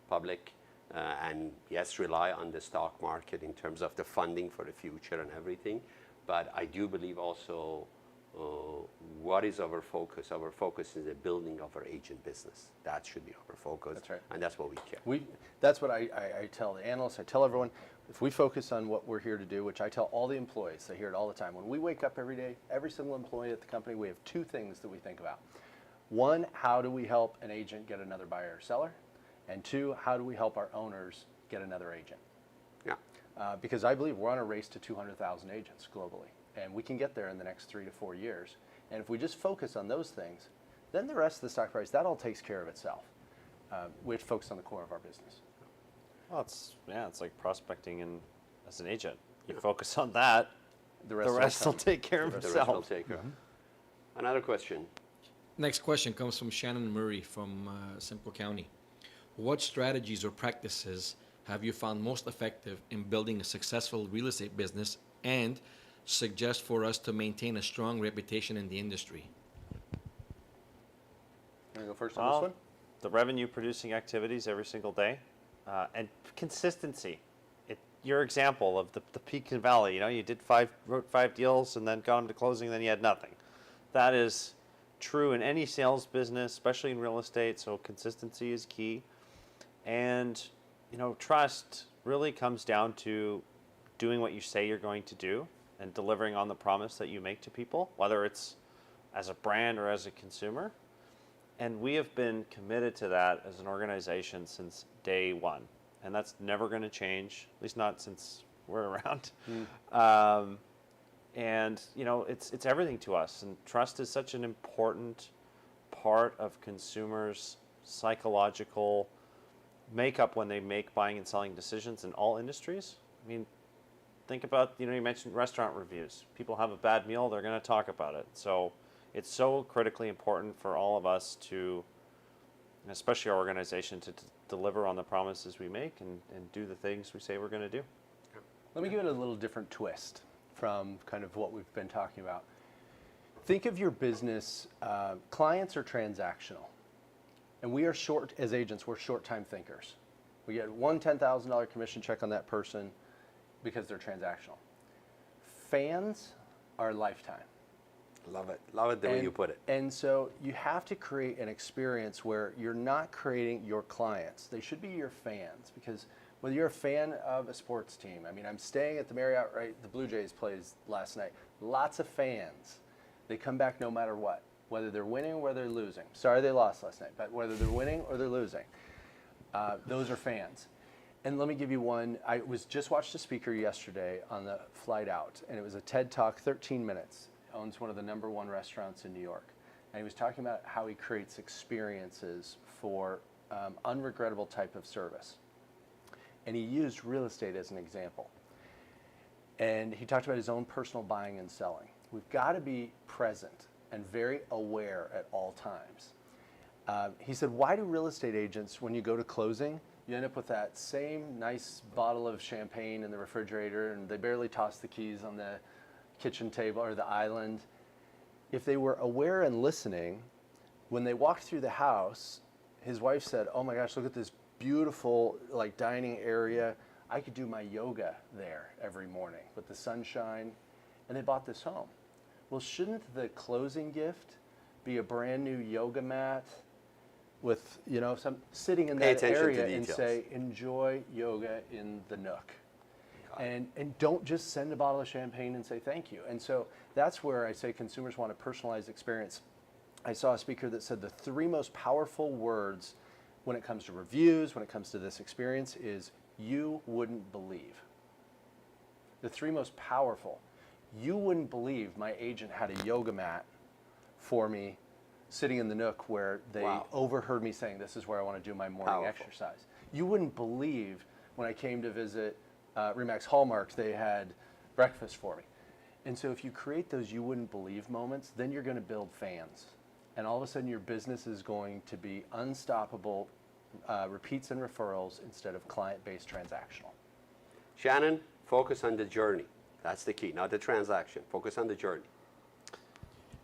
public. And yes, rely on the stock market in terms of the funding for the future and everything. But I do believe also, what is our focus? Our focus is the building of our agent business. That should be our focus. That's right. And that's what we care. That's what I tell the analysts, I tell everyone, if we focus on what we're here to do, which I tell all the employees, I hear it all the time. When we wake up every day, every single employee at the company, we have two things that we think about. One, how do we help an agent get another buyer or seller? And two, how do we help our owners get another agent? Yeah. Because I believe we're on a race to 200,000 agents globally. And we can get there in the next 3 to 4 years. And if we just focus on those things, then the rest of the stock price, that all takes care of itself. We have to focus on the core of our business. Well, it's like prospecting as an agent. You focus on that, the rest will take care of The itself. rest will take care. Another question. Next question comes from Shannon Murray from Simcoe County. What strategies or practices have you found most effective in building a successful real estate business, and suggest for us to maintain a strong reputation in the industry? You want to go first on this one? The revenue producing activities every single day, and consistency. Your example of the peak and valley, you wrote 5 deals and then gone to closing, and then you had nothing. That is true in any sales business, especially in real estate, so consistency is key. And, trust really comes down to doing what you say you're going to do and delivering on the promise that you make to people, whether it's as a brand or as a consumer. And we have been committed to that as an organization since day one. And that's never going to change, at least not since we're around. And, it's everything to us. And trust is such an important part of consumers' psychological makeup when they make buying and selling decisions in all industries. I mean, think about, you mentioned restaurant reviews. People have a bad meal, they're going to talk about it. So it's so critically important for all of us to, especially our organization, to deliver on the promises we make and do the things we say we're going to do. Let me give it a little different twist from kind of what we've been talking about. Think of your business, clients are transactional. And we are as agents, we're short-time thinkers. We get one $10,000 commission check on that person because they're transactional. Fans are lifetime. Love it. Love it the way you put it. And so you have to create an experience where you're not creating your clients. They should be your fans, because whether you're a fan of a sports team, I mean, I'm staying at the Marriott, right? The Blue Jays plays last night. Lots of fans. They come back no matter what, whether they're winning or whether they're losing. Sorry they lost last night, but whether they're winning or they're losing, those are fans. And let me give you one. I just watched a speaker yesterday on the flight out, and it was a TED Talk, 13 minutes. Owns one of the #1 restaurants in New York. And he was talking about how he creates experiences for unregrettable type of service. And he used real estate as an example. And he talked about his own personal buying and selling. We've got to be present and very aware at all times. He said, why do real estate agents, when you go to closing, you end up with that same nice bottle of champagne in the refrigerator, and they barely toss the keys on the kitchen table or the island? If they were aware and listening, when they walked through the house, his wife said, oh my gosh, look at this beautiful like dining area. I could do my yoga there every morning with the sunshine. And they bought this home. Well, shouldn't the closing gift be a brand new yoga mat with, you know, some sitting in that area and say, enjoy yoga in the nook? And don't just send a bottle of champagne and say thank you. And so that's where I say consumers want a personalized experience. I saw a speaker that said the 3 most powerful words when it comes to reviews, when it comes to this experience, is you wouldn't believe. The 3 most powerful. You wouldn't believe my agent had a yoga mat for me sitting in the nook where they overheard me saying, this is where I want to do my morning exercise. You wouldn't believe when I came to visit Remax Hallmark, they had breakfast for me. And so if you create those you wouldn't believe moments, then you're going to build fans. And all of a sudden your business is going to be unstoppable repeats and referrals instead of client-based transactional. Shannon, focus on the journey. That's the key, not the transaction. Focus on the journey.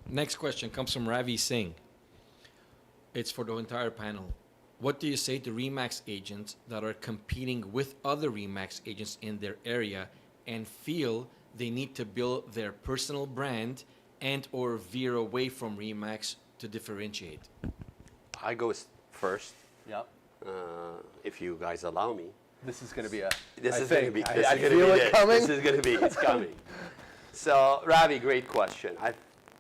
Next question comes from Ravi Singh. It's for the entire panel. What do you say to Remax agents that are competing with other Remax agents in their area and feel they need to build their personal brand and or veer away from Remax to differentiate? I go first. Yep. If you guys allow me. This is going to be a. This I is going to be. This I is going to feel be it it. coming. This is going to be. It's coming. So, Ravi, great question.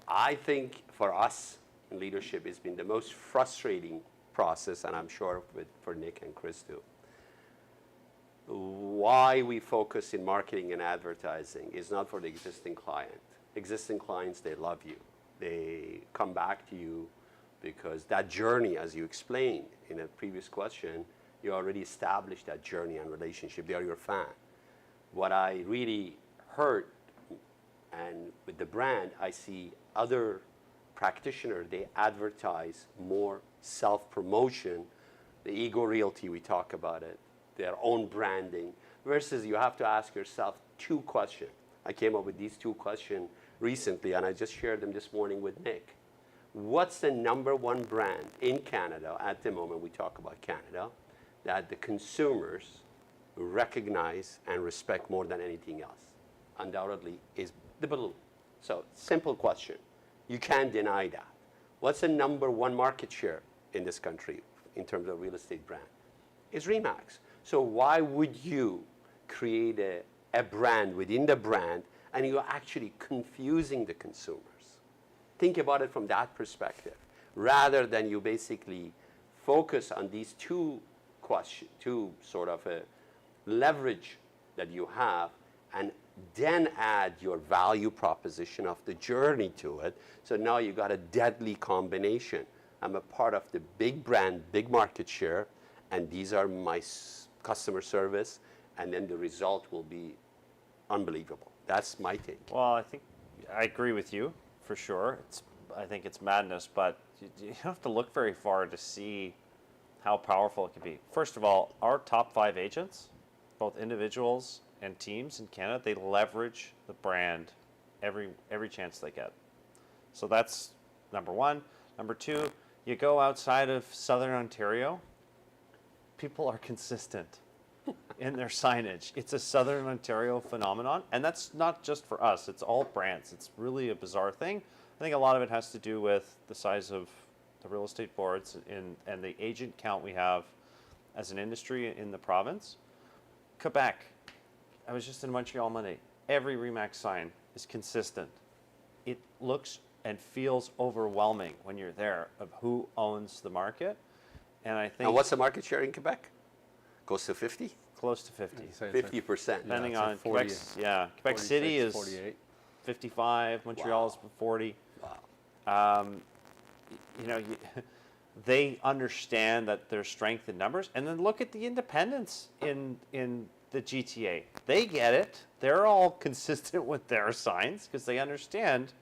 I think for us in leadership, it's been the most frustrating process, and I'm sure for Nick and Chris too. Why we focus in marketing and advertising is not for the existing client. Existing clients, they love you. They come back to you because that journey, as you explained in a previous question, you already established that journey and relationship. They are your fan. What I really heard, and with the brand, I see other practitioners, they advertise more self-promotion, the ego realty, we talk about it, their own branding, versus you have to ask yourself 2 questions. I came up with these 2 questions recently, and I just shared them this morning with Nick. What's the #1 brand in Canada at the moment, we talk about Canada, that the consumers recognize and respect more than anything else? Undoubtedly is the balloon. So, simple question. You can't deny that. What's the #1 market share in this country in terms of real estate brand? It's Remax. So why would you create a brand within the brand and you're actually confusing the consumers? Think about it from that perspective, rather than you basically focus on these 2 questions, 2 sort of a leverage that you have, and then add your value proposition of the journey to it. So now you got a deadly combination. I'm a part of the big brand, big market share, and these are my customer service, and then the result will be unbelievable. That's my take. Well, I think I agree with you for sure. I think it's madness, but you don't have to look very far to see how powerful it can be. First of all, our top 5 agents, both individuals and teams in Canada, they leverage the brand every chance they get. So that's number one. Number two, you go outside of Southern Ontario, people are consistent in their signage. It's a Southern Ontario phenomenon, and that's not just for us, it's all brands. It's really a bizarre thing. I think a lot of it has to do with the size of the real estate boards and the agent count we have as an industry in the province. Quebec, I was just in Montreal Monday. Every Remax sign is consistent. It looks and feels overwhelming when you're there of who owns the market. And I think And what's the market share in Quebec? Goes to 50? close to 50. Say it's like 50%. Depending it's like on 40, Quebec's, Quebec 46, City is 48. 55, Montreal is 40. Wow. They understand that there's strength in numbers, and then look at the independents in the GTA. They get it. They're all consistent with their signs because they understand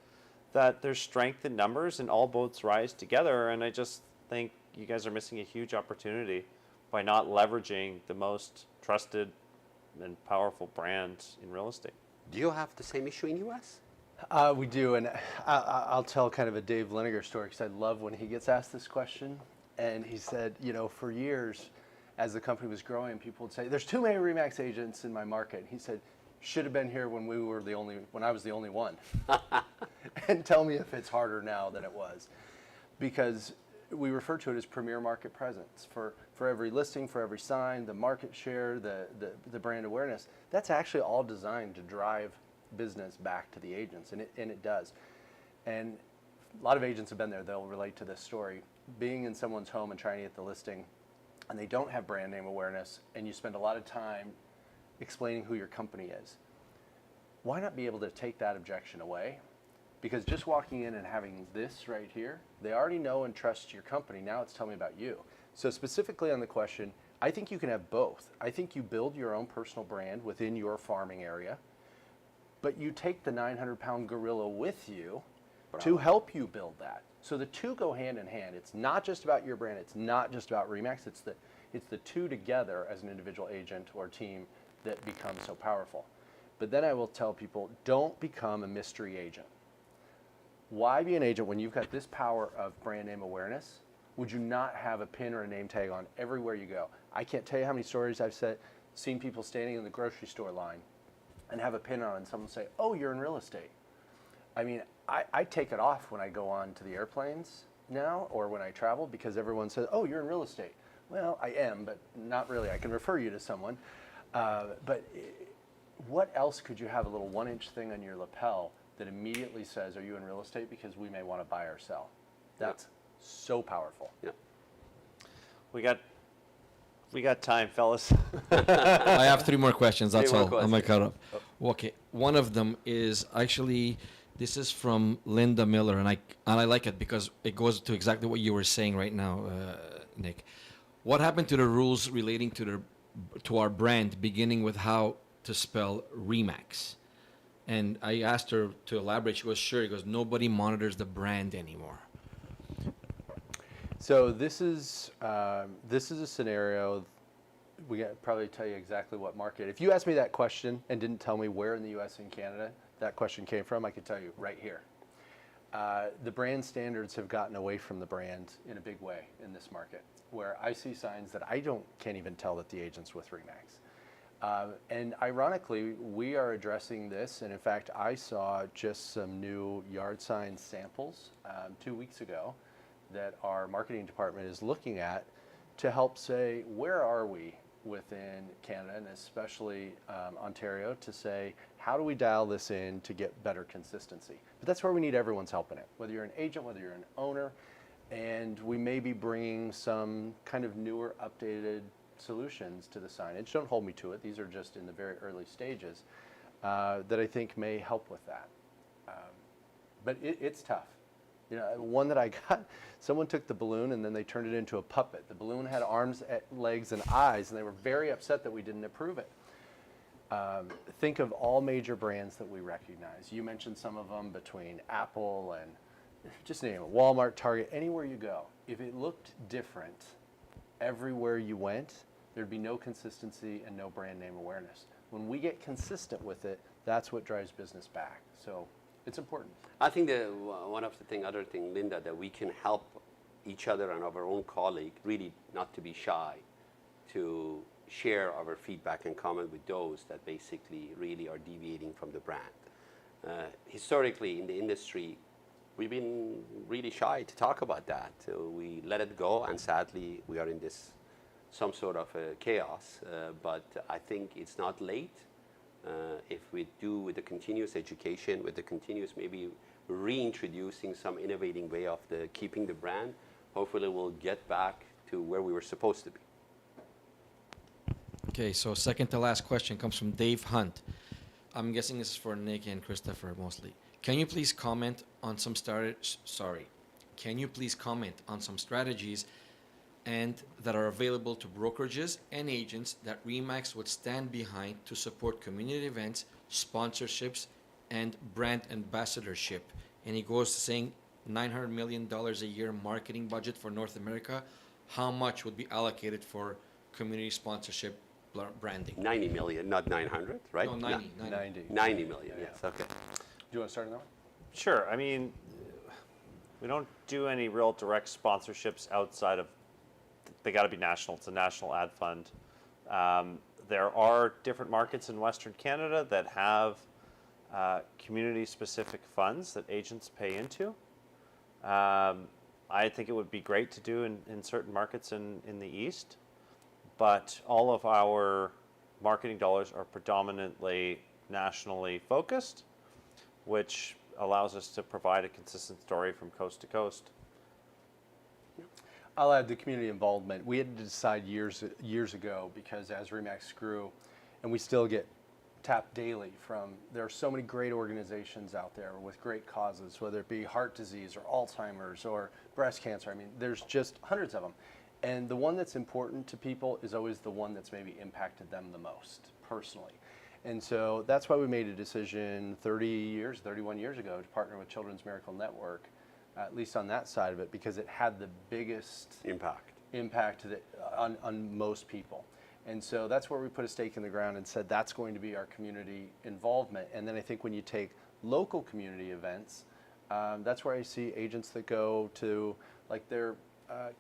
that there's strength in numbers and all boats rise together. And I just think you guys are missing a huge opportunity by not leveraging the most trusted and powerful brand in real estate. Do you have the same issue in U.S.? We do, and I'll tell kind of a Dave Liniger story because I love when he gets asked this question. And he said, for years, as the company was growing, people would say, "There's too many Remax agents in my market." And he said, "Should have been here when I was the only one." And tell me if it's harder now than it was, because we refer to it as premier market presence for every listing, for every sign, the market share, the brand awareness. That's actually all designed to drive business back to the agents, and it does. And a lot of agents have been there. They'll relate to this story. Being in someone's home and trying to get the listing, and they don't have brand name awareness, and you spend a lot of time explaining who your company is. Why not be able to take that objection away? Because just walking in and having this right here, they already know and trust your company. Now it's tell me about you. So specifically on the question, I think you can have both. I think you build your own personal brand within your farming area, but you take the 900-pound gorilla with you to help you build that. So the two go hand in hand. It's not just about your brand. It's not just about Remax. It's the two together as an individual agent or team that becomes so powerful. But then I will tell people, don't become a mystery agent. Why be an agent when you've got this power of brand name awareness? Would you not have a pin or a name tag on everywhere you go? I can't tell you how many stories I've seen people standing in the grocery store line and have a pin on and someone say, "Oh, you're in real estate." I mean, I take it off when I go on to the airplanes now or when I travel because everyone says, "Oh, you're in real estate." Well, I am, but not really. I can refer you to someone. But what else could you have a little 1-inch thing on your lapel that immediately says, "Are you in real estate?" Because we may want to buy or sell. That's so powerful. Yeah. We got time, fellas. I have 3 more questions. That's 3 more all. I'm gonna questions. cut up. Okay. One of them is actually, this is from Linda Miller, and I like it because it goes to exactly what you were saying right now, Nick. What happened to the rules relating to our brand, beginning with how to spell Remax? And I asked her to elaborate. She goes, "Sure." He goes, "Nobody monitors the brand anymore." So this is a scenario. We got probably tell you exactly what market. If you asked me that question and didn't tell me where in the U.S. and Canada that question came from, I could tell you right here. The brand standards have gotten away from the brand in a big way in this market, where I see signs that can't even tell that the agent's with Remax. And ironically, we are addressing this. And in fact, I saw just some new yard sign samples 2 weeks ago that our marketing department is looking at to help say, where are we within Canada and especially Ontario to say, how do we dial this in to get better consistency? But that's where we need everyone's help in it, whether you're an agent, whether you're an owner, and we may be bringing some kind of newer, updated solutions to the signage. Don't hold me to it. These are just in the very early stages that I think may help with that. But it's tough. One that I got, someone took the balloon and then they turned it into a puppet. The balloon had arms, legs, and eyes, and they were very upset that we didn't approve it. Think of all major brands that we recognize. You mentioned some of them between Apple and just name it, Walmart, Target, anywhere you go. If it looked different everywhere you went, there'd be no consistency and no brand name awareness. When we get consistent with it, that's what drives business back. So it's important. I think that other thing, Linda, that we can help each other and our own colleague really not to be shy to share our feedback and comment with those that basically really are deviating from the brand. Historically in the industry, we've been really shy to talk about that. We let it go, and sadly we are in this some sort of chaos, but I think it's not late. If we do with the continuous education, with the continuous maybe reintroducing some innovating way of keeping the brand, hopefully we'll get back to where we were supposed to be. Okay, so second to last question comes from Dave Hunt. I'm guessing this is for Nick and Christopher mostly. Can you please comment on some strategies and that are available to brokerages and agents that Remax would stand behind to support community events, sponsorships, and brand ambassadorship? And he goes saying $900 million a year marketing budget for North America. How much would be allocated for community sponsorship branding? 90 million, not 900, right? No, 90. 90 million, yes, okay. Do you want to start on that one? Sure. I mean, we don't do any real direct sponsorships outside of, they got to be national. It's a national ad fund. There are different markets in Western Canada that have community-specific funds that agents pay into. I think it would be great to do in certain markets in the East, but all of our marketing dollars are predominantly nationally focused, which allows us to provide a consistent story from coast to coast. I'll add the community involvement. We had to decide years ago, because as Remax grew, and we still get tapped daily from, there are so many great organizations out there with great causes, whether it be heart disease or Alzheimer's or breast cancer. I mean, there's just hundreds of them. And the one that's important to people is always the one that's maybe impacted them the most personally. And so that's why we made a decision 31 years ago to partner with Children's Miracle Network, at least on that side of it, because it had the biggest impact on most people. And so that's where we put a stake in the ground and said that's going to be our community involvement. And then I think when you take local community events, that's where I see agents that go to like their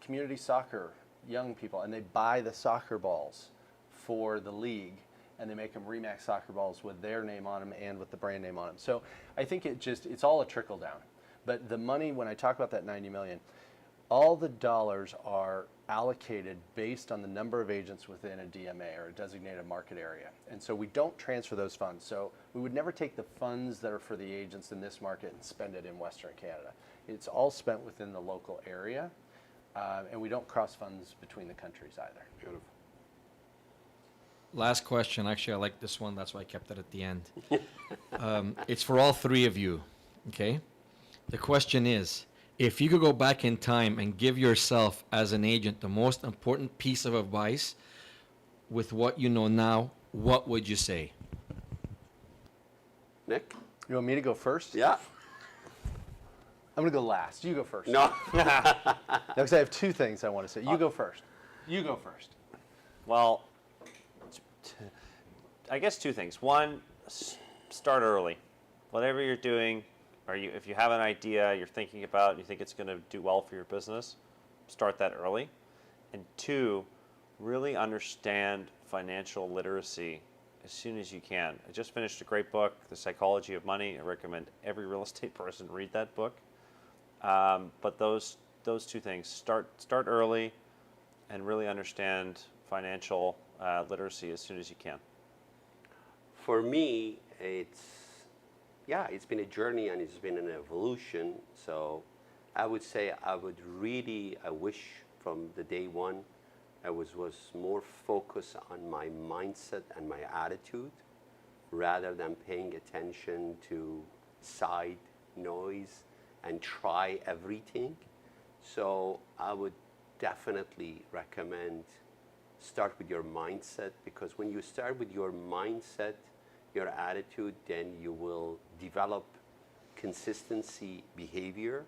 community soccer young people, and they buy the soccer balls for the league, and they make them Remax soccer balls with their name on them and with the brand name on them. So I think it's all a trickle down. But the money, when I talk about that 90 million, all the dollars are allocated based on the number of agents within a DMA or a designated market area. And so we don't transfer those funds. So we would never take the funds that are for the agents in this market and spend it in Western Canada. It's all spent within the local area, and we don't cross funds between the countries either. Beautiful. Last question. Actually, I like this one. That's why I kept it at the end. It's for all three of you, okay? The question is, if you could go back in time and give yourself as an agent the most important piece of advice with what you know now, what would you say? Nick? You want me to go first? Yeah. I'm going to go last. You go first. No. Because I have two things I want to say. You go first. You go first. Well, I guess two things. One, start early. Whatever you're doing, if you have an idea you're thinking about and you think it's going to do well for your business, start that early. And two, really understand financial literacy as soon as you can. I just finished a great book, The Psychology of Money. I recommend every real estate person read that book. But those two things, start early and really understand financial literacy as soon as you can. For me, it's been a journey and it's been an evolution. So I would say I wish from the day one I was more focused on my mindset and my attitude rather than paying attention to side noise and try everything. So I would definitely recommend start with your mindset, because when you start with your mindset, your attitude, then you will develop consistency behavior,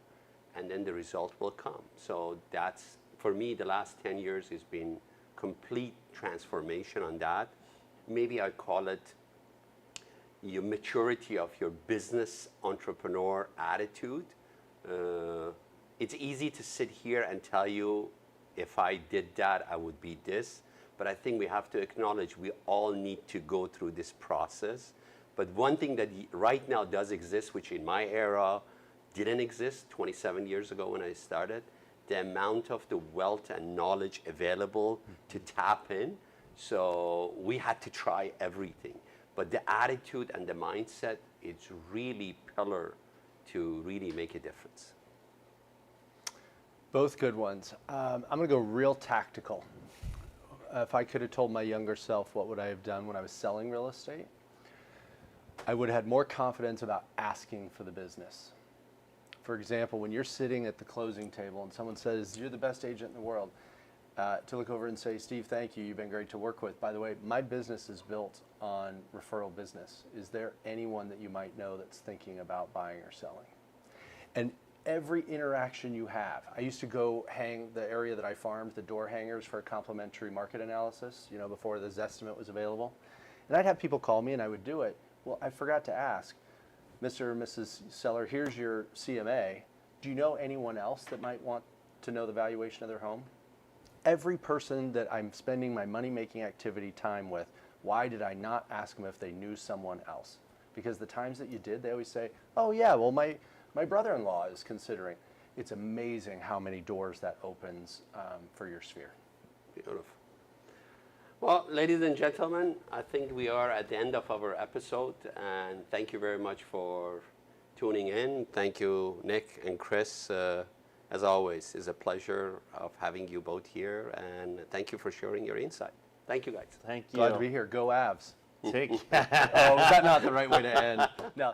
and then the result will come. So that's for me, the last 10 years has been complete transformation on that. Maybe I'd call it your maturity of your business entrepreneur attitude. It's easy to sit here and tell you, if I did that, I would be this. But I think we have to acknowledge we all need to go through this process. But one thing that right now does exist, which in my era didn't exist 27 years ago when I started, the amount of the wealth and knowledge available to tap in. So we had to try everything. But the attitude and the mindset, it's really pillar to really make a difference. Both good ones. I'm going to go real tactical. If I could have told my younger self what would I have done when I was selling real estate, I would have had more confidence about asking for the business. For example, when you're sitting at the closing table and someone says, you're the best agent in the world, to look over and say, Steve, thank you, you've been great to work with. By the way, my business is built on referral business. Is there anyone that you might know that's thinking about buying or selling? And every interaction you have, I used to go hang the area that I farmed, the door hangers for a complimentary market analysis, you know, before the Zestimate was available. And I'd have people call me and I would do it. Well, I forgot to ask, Mr. or Mrs. Seller, here's your CMA. Do you know anyone else that might want to know the valuation of their home? Every person that I'm spending my money-making activity time with, why did I not ask them if they knew someone else? Because the times that you did, they always say, oh yeah, well my brother-in-law is considering. It's amazing how many doors that opens for your sphere. Beautiful. Well, ladies and gentlemen, I think we are at the end of our episode, and thank you very much for tuning in. Thank you, Nick and Chris. As always, it's a pleasure of having you both here, and thank you for sharing your insight. Thank you, guys. Thank you. Glad to be here. Go Avs. Take Oh, was that not the right way to end? No.